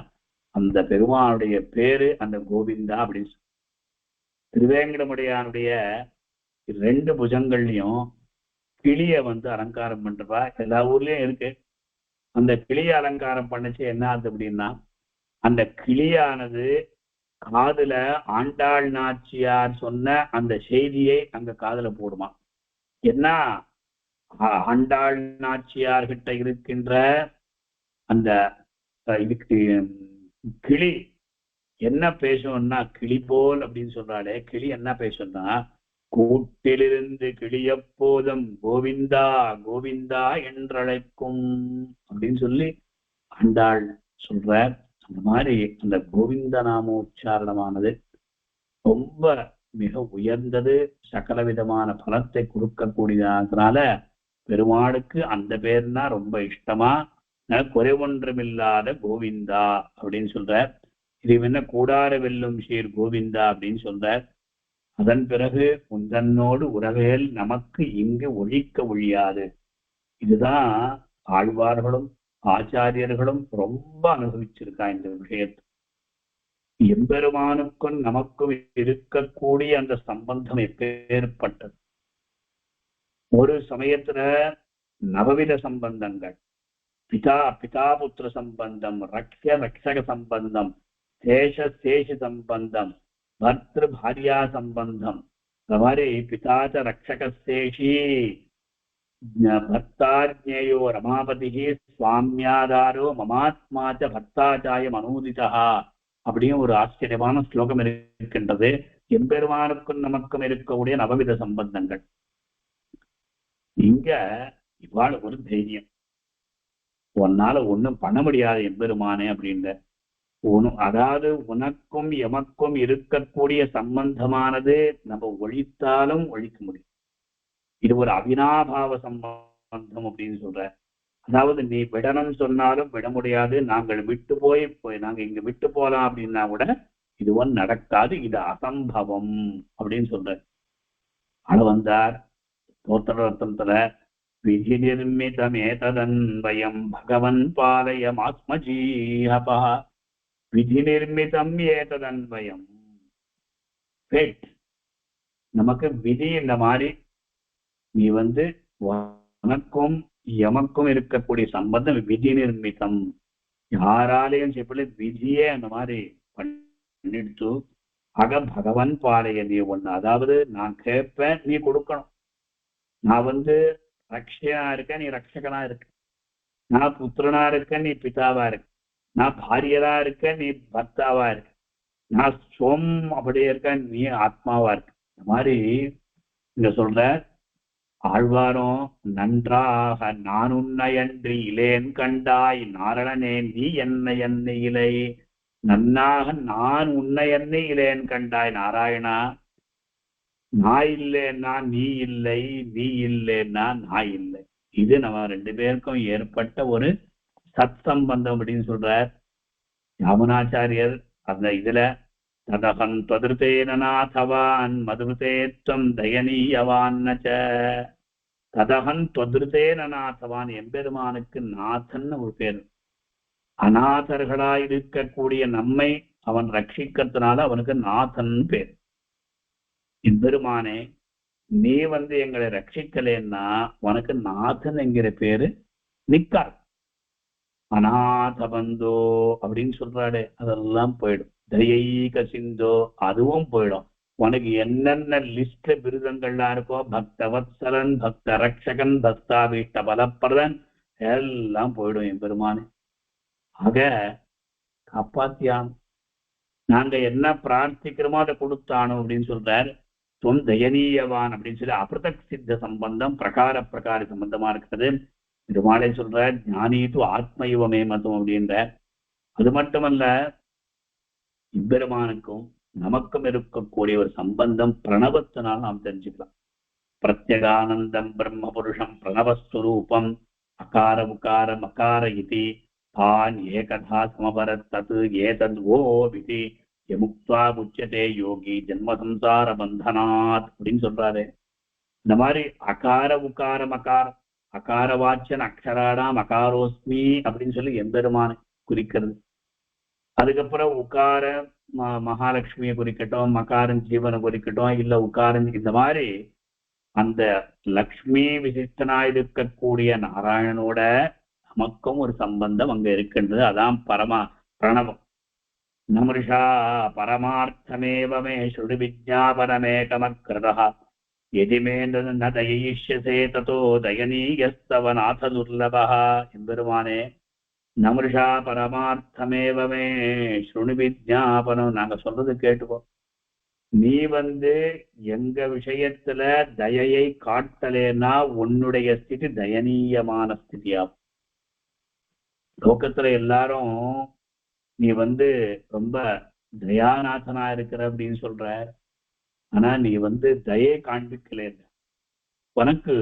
[SPEAKER 1] அந்த பெருமானுடைய பேரு அந்த கோவிந்தா அப்படின்னு. திருவேங்கடமுடையானுடைய 2 புஜங்கள்லயும் கிளிய அலங்காரம் பண்றப்பா. எல்லா ஊர்லயும் இருக்கு. அந்த கிளிய அலங்காரம் பண்ணுச்சு என்ன ஆகுது அப்படின்னா, அந்த கிளியானது காதுல ஆண்டாள் நாச்சியார் சொன்ன அந்த செய்தியை அங்க காதுல போடுமா. என்ன ஆண்டாள் நாச்சியார் கிட்ட இருக்கின்ற அந்த இதுக்கு கிளி என்ன பேசும்னா, கிளி போல் அப்படின்னு சொல்றாளே, கிளி என்ன பேசும்னா, கூட்டிலிருந்து கிளி எப்போதும் கோவிந்தா கோவிந்தா என்றழைக்கும் அப்படின்னு சொல்லி ஆண்டாள் சொல்ற. அந்த மாதிரி அந்த கோவிந்த நாமோச்சாரணமானது ரொம்ப மிக உயர்ந்தது, சகல விதமான பலத்தை கொடுக்கக்கூடியதுனால பெருமாளுக்கு அந்த பேர்னா ரொம்ப இஷ்டமா. குறைவொன்றுமில்லாத கோவிந்தா அப்படின்னு சொல்ற. இது என்ன கூடார வெல்லும் சீர் கோவிந்தா அப்படின்னு சொல்ற. அதன் பிறகு உந்தன்னோடு உறவேல் நமக்கு இங்கு ஒழிக்க ஒழியாது. இதுதான் ஆழ்வார்களும் ஆச்சாரியர்களும் ரொம்ப அனுபவிச்சிருக்கா இந்த விஷயத்தை. எம்பெருமானுக்கும் நமக்கும் இருக்கக்கூடிய அந்த சம்பந்தம் எப்பேற்பட்டது. ஒரு சமயத்துல நவவித சம்பந்தங்கள், பிதாபுத்திர சம்பந்தம், ரக்ஷக சம்பந்தம், சேஷ சம்பந்தம், பர்திரு பாரியா சம்பந்தம். இந்த மாதிரி பிதாச்ச ரக்ஷகசேஷி பர்த்தாஜ்ஞேயோ ரமாபதி சுவாமியாதாரோ மமாத்மாச்ச பர்த்தாச்சாய மனோதிதா அப்படியும் ஒரு ஆச்சரியமான ஸ்லோகம் இருக்கின்றது. எம்பெருமானுக்கும் நமக்கும் இருக்கக்கூடிய நவவித சம்பந்தங்கள். இங்க இவ்வாறு ஒரு தைரியம், உன்னால ஒண்ணும் பண்ண முடியாது எம்பெருமானே அப்படின்ற அதாவது உனக்கும் எமக்கும் இருக்கக்கூடிய சம்பந்தமானது நம்ம ஒழித்தாலும் ஒழிக்க முடியும். இது ஒரு அவினாபாவ சம்பந்தம் அப்படின்னு சொல்ற. அதாவது நீ விடணும் சொன்னாலும் விட முடியாது. நாங்கள் நாங்க இங்க விட்டு போலாம் அப்படின்னா கூட இது ஒன்று நடக்காது, இது அசம்பவம் அப்படின்னு சொல்ற. ஆள வந்தார் தோத்திரத்துல விதி நிர்மிதமேததன்வயம் பகவன் பாலயம் ஆத்மஜீஹபா. விதி நிர்மிதம் ஏததன்வயம். நமக்கு விதி இந்த மாதிரி நீ உனக்கும் எமக்கும் இருக்கக்கூடிய சம்பந்தம் விதி நிர்மிதம். யாராலையும் செய்யப்பட விதியே அந்த மாதிரி பண்ணிடுத்து பகவன் பாலைய நீ ஒண்ணு. அதாவது நான் கேட்பேன், நீ கொடுக்கணும். நான் ரக்ஷனா இருக்க, நீ ரக்ஷகனா இருக்க. நான் புத்திரனா இருக்க, நீ பிதாவா இருக்க. நான் பாரியரா இருக்க, நீ பர்த்தாவா இருக்க. நான் சோம் அப்படியே இருக்க, நீ ஆத்மாவா இருக்க. இந்த மாதிரி இங்க சொல்ற. ஆழ்வாரும் நன்றாக நான் உன்னையன்றி இலேன் கண்டாய் நாரணனே நீ என்னை இலை. நன்னாக நான் உன்னையன்றி இலேன் கண்டாய் நாராயணா. நான் இல்லைன்னா நீ இல்லை, நீ இல்லைன்னா நான் இல்லை. இது நம்ம 2 பேருக்கும் ஏற்பட்ட ஒரு சத் சம்பந்தம் அப்படின்னு சொல்றார் யாமுனாச்சாரியர். அந்த இதுல ததகன் தொதிருத்தேனாதவான் மதுருதேத்வம் தயனீயவான்னச்ச. ததகன் தொதிருத்தேனாதவான், எம்பெருமானுக்கு நாதன் ஒரு பேர். அநாதர்களாய் இருக்கக்கூடிய நம்மை அவன் ரட்சிக்கிறதுனால அவனுக்கு நாதன் பேர். எம்பெருமானே நீ எங்களை ரட்சிக்கலன்னா உனக்கு நாதன் என்கிற பேரு நிக்காது. அநாதபந்தோ அப்படின்னு சொல்றாரு, அதெல்லாம் போயிடும். தயைக சிந்தோ, அதுவும் போயிடும். உனக்கு என்னென்ன லிஸ்ட்ல விருதங்கள்லாம் இருக்கோ, பக்தவத்சலன், பக்த ரக்ஷகன், பக்தாபீஷ்ட பலப்பிரதன், எல்லாம் போயிடும் என் பெருமானு. ஆக காப்பாத்தியான், நாங்க என்ன பிரார்த்திக்கிறோமோ அதை கொடுத்தானோ அப்படின்னு சொல்றாரு. துவம் தயனீயவான் அப்படின்னு சொல்லி அபிரதக் சித்த சம்பந்தம் பிரகார பிரகார சம்பந்தமா இருக்கிறது. பெருமாளை சொல்ற ஞானீது ஆத்மயுவமே மதம் அப்படின்ற. அது மட்டுமல்ல, இப்பெருமானுக்கும் நமக்கும் இருக்கக்கூடிய ஒரு சம்பந்தம் பிரணவத்தினால் நாம் தெரிஞ்சுக்கலாம். பிரத்யகானந்தம் பிரம்ம புருஷம் பிரணவஸ்வரூபம் அகார உகார மகார இதி தான் ஏகதா சமபரத் தது ஏதத் ஓ விதி எமுக்தா முச்சதே யோகி ஜென்ம சம்சார பந்தனாத் அப்படின்னு சொல்றாரு. இந்த மாதிரி அகார உகார மகார அகாரவாச்சன் அக்ஷராடாம் அகாரோஸ்மி அப்படின்னு சொல்லி எம்பெருமானை குறிக்கிறது. அதுக்கப்புறம் உகார மகாலட்சுமியை குறிக்கட்டும், மகாரன் ஜீவனை குறிக்கட்டும், இல்ல உகாரன், இந்த மாதிரி அந்த லக்ஷ்மி விசிஷ்டனா இருக்கக்கூடிய நாராயணனோட நமக்கும் ஒரு சம்பந்தம் அங்க இருக்கின்றது. அதான் பிரணவம். நமருஷா பரமார்த்தமேவமே ஸ்ருதி விஜாபனமேகமக்ரதா எதிமே ந தயிஷ்யசே ததோ தயனீயஸ்தவ நாத துர்லபா. எம்பெருமானே, நமருஷா பரமார்த்தமேவமே ஸ்ருணி விஜாபனம், நாங்க சொல்றது கேட்டுக்கோ. நீ எங்க விஷயத்துல தயையை காட்டலேன்னா உன்னுடைய ஸ்திதி தயனீயமான ஸ்திதியாகும். லோகத்துல எல்லாரும் நீ ரொம்ப தயாநாதனா இருக்கிற அப்படின்னு சொல்ற. ஆனா நீ தயை காண்பிக்கல, உனக்கு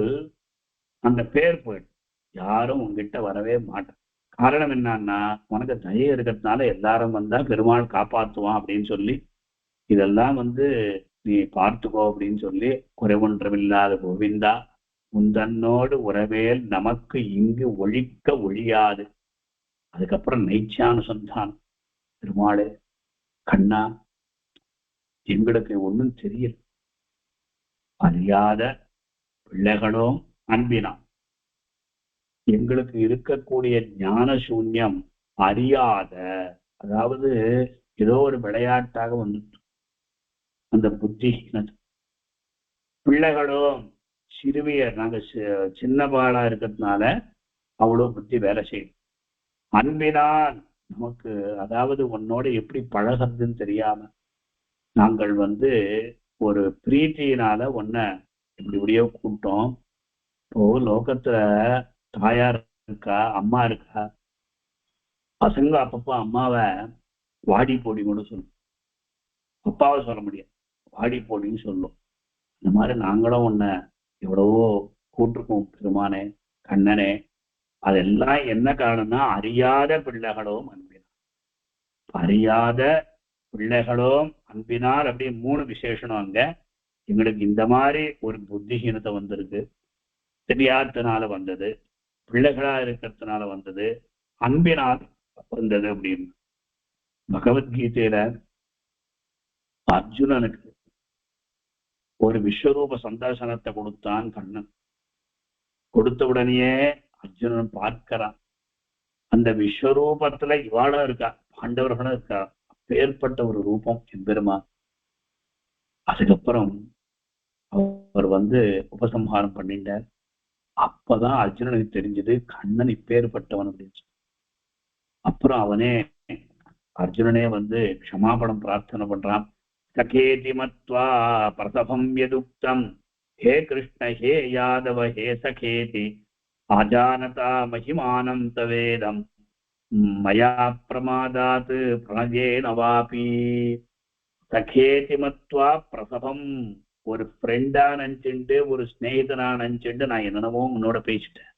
[SPEAKER 1] அந்த பேர் போயிடும், யாரும் உங்ககிட்ட வரவே மாட்டான். காரணம் என்னன்னா, உனக்கு தயை இருக்கிறதுனால எல்லாரும் வந்தா பெருமாள் காப்பாற்றுவான் அப்படின்னு சொல்லி இதெல்லாம் நீ பார்த்துக்கோ அப்படின்னு சொல்லி, குறைவொன்றமில்லாத கோவிந்தா உந்தன்னோடு உறவேல் நமக்கு இங்கு ஒழிக்க ஒழியாது. அதுக்கப்புறம் நைச்சானுசந்தானம். பெருமாளே, கண்ணா, எங்களுக்கு ஒன்றும் தெரியல, அறியாத பிள்ளைகளும் அன்பினான். எங்களுக்கு இருக்கக்கூடிய ஞான சூன்யம் அறியாத, அதாவது ஏதோ ஒரு விளையாட்டாக வந்துட்டு அந்த புத்தி பிள்ளைகளும் சிறுவியர், நாங்க சின்ன பாலா இருக்கிறதுனால அவ்வளோ புத்தி வேலை செய்யும். அன்பினால் நமக்கு, அதாவது உன்னோட எப்படி பழகிறதுன்னு தெரியாம நாங்கள் ஒரு பிரீத்தியினால உன்னை இப்படி இப்படியோ கூப்பிட்டோம். இப்போ லோகத்துல தாயார் இருக்கா, அம்மா இருக்கா, பசங்க அப்பப்போ அம்மாவை வாடி போடி கூட சொல்லும், அப்பாவை சொல்ல முடியாது, வாடி போடின்னு சொல்லும். இந்த மாதிரி நாங்களும் உன்னை எவ்வளவோ கூட்டிருக்கோம் பெருமானே, கண்ணனே. அதெல்லாம் என்ன காரணம்னா, அறியாத பிள்ளைகளும் அன்பினால். அறியாத பிள்ளைகளும் அன்பினால் அப்படி 3 விசேஷனம் அங்க. எங்களுக்கு இந்த மாதிரி ஒரு புத்திஹீனத்தை வந்திருக்கு, தெரியாதனால வந்தது, பிள்ளைகளா இருக்கிறதுனால வந்தது, அன்பினால் வந்தது அப்படின்னு. பகவத்கீதையில அர்ஜுனனுக்கு ஒரு விஸ்வரூப சந்தர்சனத்தை கொடுத்தான் கண்ணன். கொடுத்த உடனேயே அர்ஜுனன் பார்க்கிறான், அந்த விஸ்வரூபத்துல இவாளும் இருக்கா, பாண்டவர்களும் இருக்கா, அப்பேற்பட்ட ஒரு ரூபம் எம்பெருமா. அதுக்கப்புறம் அவர் உபசம்ஹாரம் பண்ணிட்டார். அப்பதான் அர்ஜுனனுக்கு தெரிஞ்சது கண்ணன் இப்பேற்பட்டவன் அப்படின்னு. அப்புறம் அவனே அர்ஜுனனே க்ஷமாபணம் பிரார்த்தனை பண்றான். சகேதி மத்வா பிரசவம் யதுக்தம் ஹே கிருஷ்ண ஹே யாதவ ஹே சகேதி அஜானதா மகிமானம் தவேதம் மயா பிரமாதாத் பிரணயேன வாபி. சகேதி மத்வா பிரசவம், ஒரு ஃப்ரெண்டா நினைச்சுட்டு, ஒரு ஸ்நேகிதனா நினைச்சுட்டு நான் என்னென்னமோ உன்னோட பேசிட்டேன்.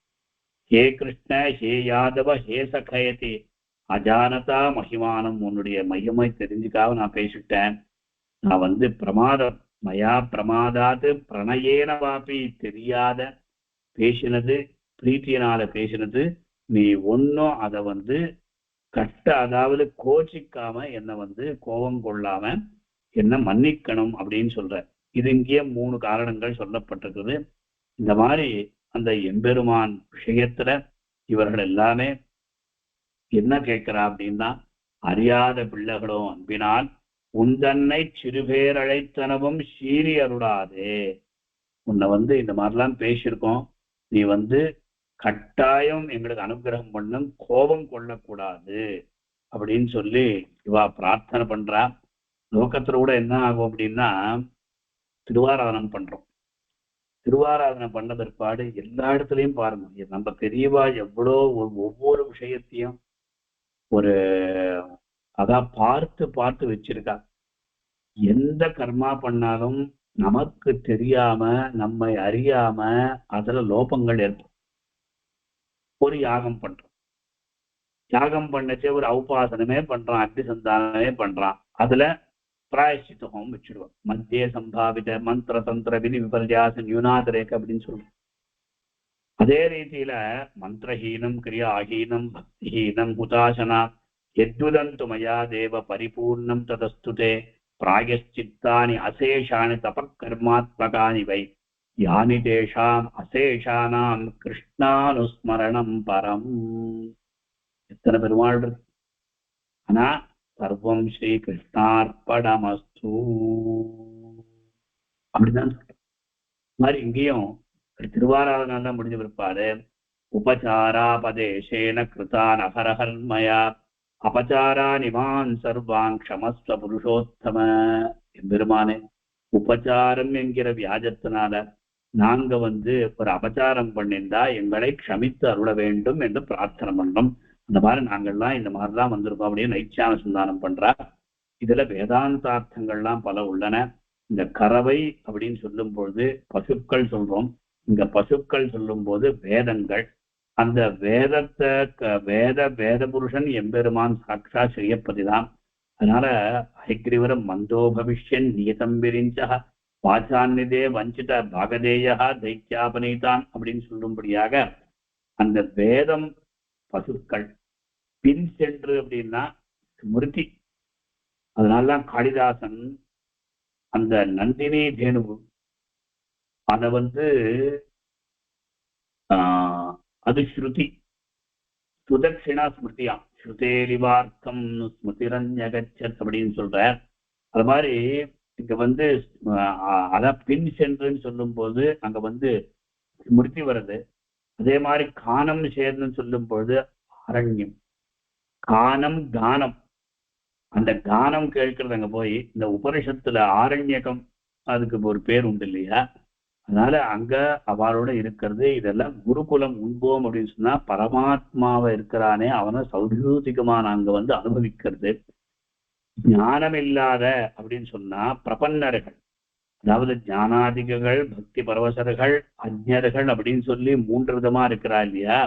[SPEAKER 1] ஹே கிருஷ்ண ஹே யாதவ ஹே சகேதி அஜானதா மகிமானம், உன்னுடைய மையமை தெரிஞ்சுக்காக நான் பேசிட்டேன். நான் பிரமாதம், மயா பிரமாதாத்து பிரணயேன வாபி, தெரியாத பேசினது, பிரீத்தியினால பேசினது, நீ ஒன்னும் அதை அதாவது கோச்சிக்காம என்ன கோபம் கொள்ளாம என்ன மன்னிக்கணும் அப்படின்னு சொல்ற. இது இங்கே 3 காரணங்கள் சொல்லப்பட்டிருக்குது. இந்த மாதிரி அந்த எம்பெருமான் விஷயத்துல இவர்கள் எல்லாமே என்ன கேட்கிறா அப்படின்னா, அறியாத பிள்ளைகளும் அன்பினால் உந்தன்னை சிறுபேர் அழைத்தனவும் சீறி அருளாதே. உன்னை இந்த மாதிரிலாம் பேசியிருக்கோம், நீ கட்டாயம் எங்களுக்கு அனுகிரகம் பண்ணும், கோபம் கொள்ளக்கூடாது அப்படின்னு சொல்லி இவா பிரார்த்தனை பண்றா. லோகத்துல கூட என்ன ஆகும் அப்படின்னா, திருவாராதனம் பண்றோம். திருவாராதனை பண்ண பிற்பாடு எல்லா இடத்துலயும் பாருங்க, நம்ம பெரியவா எவ்வளோ ஒவ்வொரு விஷயத்தையும் ஒரு அதான் பார்த்து பார்த்து வச்சிருக்கா. எந்த கர்மா பண்ணாலும் நமக்கு தெரியாம, நம்மை அறியாம அதுல லோபங்கள் ஏற்படும். ஒரு யாகம் பண்றோம், யாகம் பண்ணச்சே ஒரு ஔபாசனமே பண்றான், அக்னி சந்தானமே பண்றான், அதுல பிராயஷ்சித்தம் வச்சிடுவோம். மத்திய சம்பாவித மந்திர தந்திர விதி விபர்யாச நியூனாதரேக அப்படின்னு சொல்றோம். அதே ரீதியில மந்திரஹீனம் கிரியாஹீனம் பக்திஹீனம் ஹுதாசனா எத்வுதந்து மயா தேவ பரிபூர்ணம் ததஸ்துதே பிராயஷ்சித்தானி அசேஷானி தபக்கர்மாத்மகானி வை யானி தேஷாம் அசேஷானாம் கிருஷ்ணானுஸ்மரணம் பரம். எத்தனை பெருமாள் இருக்கு, ஆனா சர்வம் ஸ்ரீ கிருஷ்ணார்ப்பணமஸ்து அப்படிதான் சொல்ற மாதிரி இங்கேயும் திருவாராதனால முடிஞ்ச பிற்பாடு உபசாராபதேசேன கிருதான் அகரஹர்மயா அபசாரா நிமான் சர்வான் க்ஷமஸ்வ புருஷோத்தம. எம்பெருமானே, உபசாரம் என்கிற வியாஜத்தினால நாங்க ஒரு அபச்சாரம் பண்ணிருந்தா எங்களை க்ஷமித்து அருள வேண்டும் என்று பிரார்த்தனை பண்றோம். அந்த மாதிரி நாங்கள்லாம் இந்த மாதிரிலாம் வந்திருக்கோம் அப்படின்னு நைச்சான சந்தானம் பண்றா. இதுல வேதாந்தார்த்தங்கள்லாம் பல உள்ளன. இந்த கறவை அப்படின்னு சொல்லும் பொழுது பசுக்கள் சொல்றோம், இங்க பசுக்கள் சொல்லும் போது வேதங்கள். அந்த வேதத்தை வேத புருஷன் எம்பெருமான் சாட்சா ஸ்ரீயப்பதிதான். அதனால ஹைகிரீவரம் மந்தோ பவிஷ்யன் நியதம் விரிஞ்சா வாசாநிதே வஞ்சித பாகதேயா தைத்யாபனீதான் அப்படின்னு சொல்லும்படியாக அந்த வேதம் பசுக்கள். பின் சென்று அப்படின்னா ஸ்மிருதி. அதனாலதான் காளிதாசன் அந்த நந்தினி தேனு அத அது ஸ்ருதி, சுதட்சிணா ஸ்மிருதியா, ஸ்ருதேரிவார்த்தம் ஸ்மிருதிரஞ்சகச்சத் அப்படின்னு சொல்ற. அது மாதிரி இங்க அதான் பின் சென்றுன்னு சொல்லும் போது அங்க ஸ்மிருதி வருது. அதே மாதிரி கானம் சேர்ந்துன்னு சொல்லும் பொழுது அரண்யம், கானம் கானம், அந்த கானம் கேட்கறது அங்க போய் இந்த உபனிஷத்துல ஆரண்யகம் அதுக்கு ஒரு பேர் உண்டு இல்லையா. அதனால அங்க அவளோட இருக்கிறது. இதெல்லாம் குருகுலம் உண்போம் அப்படின்னு சொன்னா பரமாத்மாவை இருக்கிறானே அவனை சௌதிகமா நாங்க அனுபவிக்கிறது. ஞானம் இல்லாத அப்படின்னு சொன்னா பிரபன்னர்கள், அதாவது ஞானாதிகள் பக்தி பரவசர்கள் அஜ்ஞர்கள் அப்படின்னு சொல்லி 3 விதமா இருக்கிறா இல்லையா.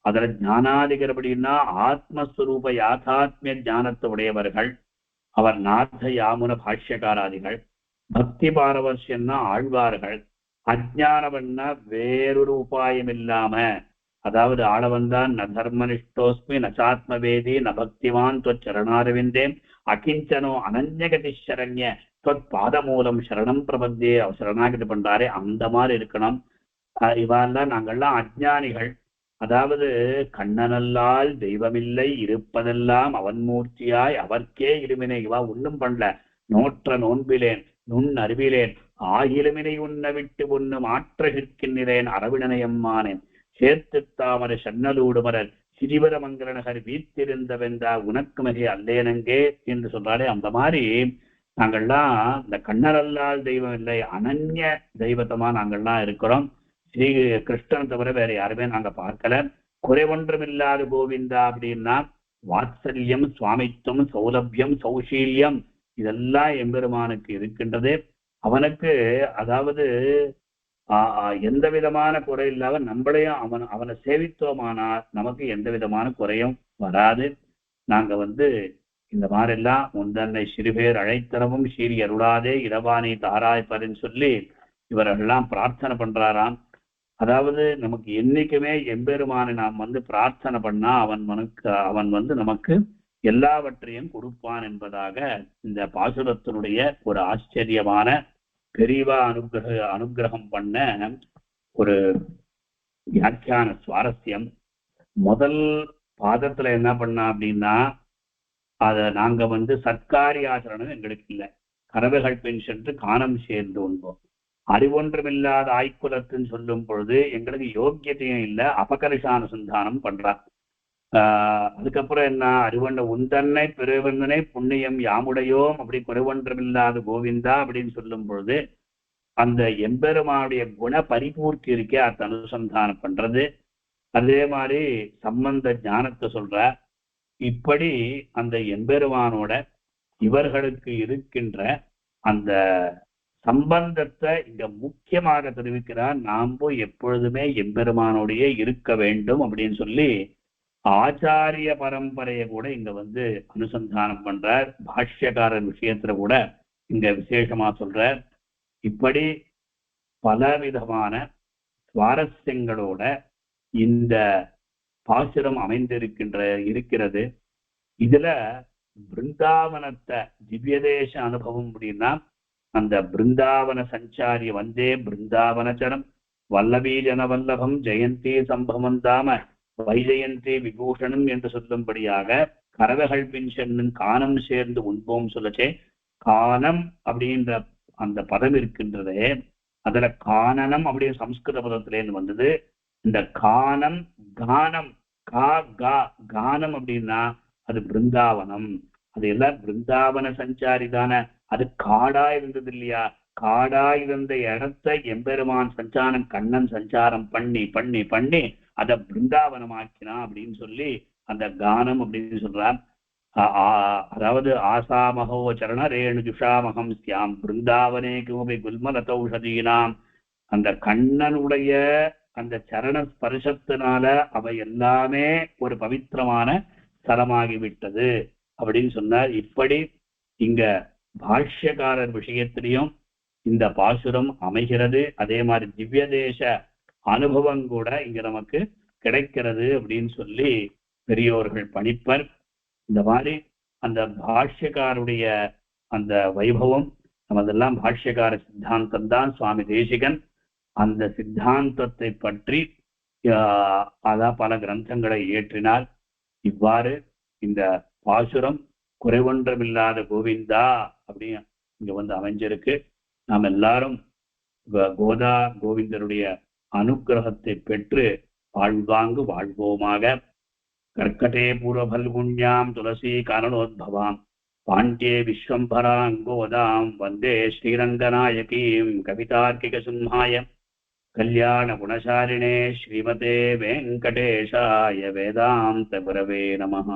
[SPEAKER 1] அதுல ஞானாதிகர் அப்படின்னா ஆத்மஸ்வரூப யாதாத்மிய ஞானத்தை உடையவர்கள், அவர் நாத யாமுன பாஷ்யகாராதிகள். பக்தி பாரவர்ஷன்னா ஆழ்வார்கள். அஜ்ஞானவன்னா வேறொரு உபாயம் இல்லாம, அதாவது ஆளவந்தான் ந தர்மனிஷ்டோஸ்மி நச்சாத்மவேதி ந பக்திவான் தொச்சரணாரவிந்தே அகிஞ்சனோ அனன்யகதி சரண்ய தொத் பாதமூலம் சரணம் பிரபந்தே. அவர் சரணாகதி பண்றாரே அந்த மாதிரி இருக்கணும். இவெல்லாம் நாங்கள்லாம் அஜ்ஞானிகள். அதாவது கண்ணனல்லால் தெய்வமில்லை இருப்பதெல்லாம் அவன் மூர்த்தியாய் அவர்க்கே இருமினை. இவா ஒன்றும் பண்ணல, நோற்ற நோன்பிலேன் நுண் அறிவிலேன் ஆயிலுமினை உண்ண விட்டு ஒண்ணு மாற்றகிற்கின்றேன் அரவிணனையம்மானேன் சேர்த்து தாமரை சன்னலூடுமரர் சிறிவர மங்கரநகர் வீத்திருந்த வென்றா உனக்கு மிகை அல்லேனங்கே என்று சொல்றாலே அந்த மாதிரி நாங்கள்லாம் இந்த கண்ணனல்லால் தெய்வம் இல்லை அனன்ய தெய்வத்தமா நாங்கள்லாம் இருக்கிறோம். ஸ்ரீ கிருஷ்ணன் தவிர வேற யாருமே நாங்க பார்க்கல. குறை ஒன்றுமில்லாத கோவிந்தா அப்படின்னா வாத்சல்யம் சுவாமித்துவம் சௌலபியம் சௌசீல்யம் இதெல்லாம் எம்பெருமானுக்கு இருக்கின்றது. அவனுக்கு அதாவது எந்த விதமான குறை இல்லாத நம்மளையும் அவனை சேவித்தோமானால் நமக்கு எந்த விதமான குறையும் வராது. நாங்க இந்த மாதிரிலாம் முந்தன்னை சிறுபேர் அழைத்தனவும் சீரி அருளாதே இரவானி தாராய்ப்பருன்னு சொல்லி இவரெல்லாம் பிரார்த்தனை பண்றாராம். அதாவது நமக்கு என்னைக்குமே எம்பெருமானை நாம் பிரார்த்தனை பண்ணா அவன் நமக்கு எல்லாவற்றையும் கொடுப்பான் என்பதாக இந்த பாசுரத்தினுடைய ஒரு ஆச்சரியமான பெரிவா அனுகிரகம் பண்ண ஒரு வியாக்கியான சுவாரஸ்யம். முதல் பாதத்துல என்ன பண்ணா அப்படின்னா, அதை நாங்க சர்க்காரி ஆச்சரணம் எங்களுக்கு இல்லை. கறவைகள் பெண் சென்று காணம் சேர்ந்து உண்போம். அறிவொன்றுமில்லாத ஆய்க்குலத்துன்னு சொல்லும் பொழுது எங்களுக்கு யோக்கியத்தையும் இல்லை, அபகர்ஷானுசந்தானம் பண்றா. அதுக்கப்புறம் என்ன, அறிவண்ட உந்தன்னை பெருவந்தனை புண்ணியம் யாமுடையோம் அப்படி குறைவொன்றுமில்லாத கோவிந்தா அப்படின்னு சொல்லும் பொழுது அந்த எம்பெருமானுடைய குண பரிபூர்த்தி இருக்கே அதை அனுசந்தானம் பண்றது. அதே மாதிரி சம்பந்த ஞானத்தை சொல்ற. இப்படி அந்த எம்பெருமானோட இவர்களுக்கு இருக்கின்ற அந்த சம்பந்தத்தை இங்க முக்கியமாக தெரிவிக்கிறார். நாம எப்பொழுதுமே எம்பெருமானோடையே இருக்க வேண்டும் அப்படின்னு சொல்லி ஆச்சாரிய பரம்பரையை கூட இங்க அனுசந்தானம் பண்றார். பாஷ்யக்காரர் விஷயத்துல கூட இங்க விசேஷமா சொல்றார். இப்படி பலவிதமான சுவாரஸ்யங்களோட இந்த பாசுரம் இருக்கிறது. இதுல பிருந்தாவனத்தை திவ்யதேச அனுபவம் அப்படின்னா அந்த பிருந்தாவன சஞ்சாரி வந்தே பிருந்தாவனச்சரம் வல்லபீ ஜனவல்லபம் ஜெயந்தி சம்பவந்தாம வைஜெயந்தி விபூஷணம் என்று சொல்லும்படியாக கரவைகள் பின் சென்னும் காணம் சேர்ந்து உண்போம் சொல்லச்சே, காணம் அப்படின்ற அந்த பதம் இருக்கின்றதே, அதுல காணனம் அப்படின்னு சம்ஸ்கிருத பதத்திலேருந்து வந்தது. இந்த காணம் கானம் கானம் அப்படின்னா அது பிருந்தாவனம். அது எல்லாம் பிருந்தாவன சஞ்சாரி தானே. அது காடா இருந்தது இல்லையா, காடா இருந்த இடத்தை எம்பெருமான் சஞ்சாரம் கண்ணன் சஞ்சாரம் பண்ணி பண்ணி பண்ணி அதை பிருந்தாவனமாக்கினா அப்படின்னு சொல்லி அந்த கானம் அப்படின்னு சொல்றான். அதாவது ஆசாமகோ சரண ரேணு ஜுஷாமகம் சியாம் பிருந்தாவனே கிமபி குல்மலதௌஷதீனாம். அந்த கண்ணனுடைய அந்த சரண ஸ்பர்சத்தினால அவை எல்லாமே ஒரு பவித்திரமான ஸ்தலமாகிவிட்டது அப்படின்னு சொன்னார். இப்படி இங்க பாஷ்யக்காரர் விஷயத்திலையும் இந்த பாசுரம் அமைகிறது. அதே மாதிரி திவ்ய தேச அனுபவம் கூட இங்க நமக்கு கிடைக்கிறது அப்படின்னு சொல்லி பெரியோர்கள் பணிப்பர். இந்த மாதிரி அந்த பாஷ்யக்காருடைய அந்த வைபவம் நமதெல்லாம் பாஷ்யக்கார சித்தாந்தம் தான். சுவாமி தேசிகன் அந்த சித்தாந்தத்தை பற்றி அதான் பல கிரந்தங்களை இயற்றினார். இவ்வாறு இந்த பாசுரம் குறைவொன்றமில்லாத கோவிந்தா அப்படின்னு இங்க அமைஞ்சிருக்கு. நாம் எல்லாரும் கோதா கோவிந்தருடைய அனுக்கிரகத்தை பெற்று வாழ்வாங்கு வாழ்வோமாக. கர்க்கடே பூர்வபல்குண்யாம் துளசி காரணோத்பவாம் பாண்டியே விஸ்வம்பராம் கோதாம் வந்தே ஸ்ரீரங்கநாயகீம் கவிதார்க்கிக சிம்ஹாய கல்யாண குணசாலினே ஸ்ரீமதே வெங்கடேஷாய வேதாந்த குரவே நமஹ.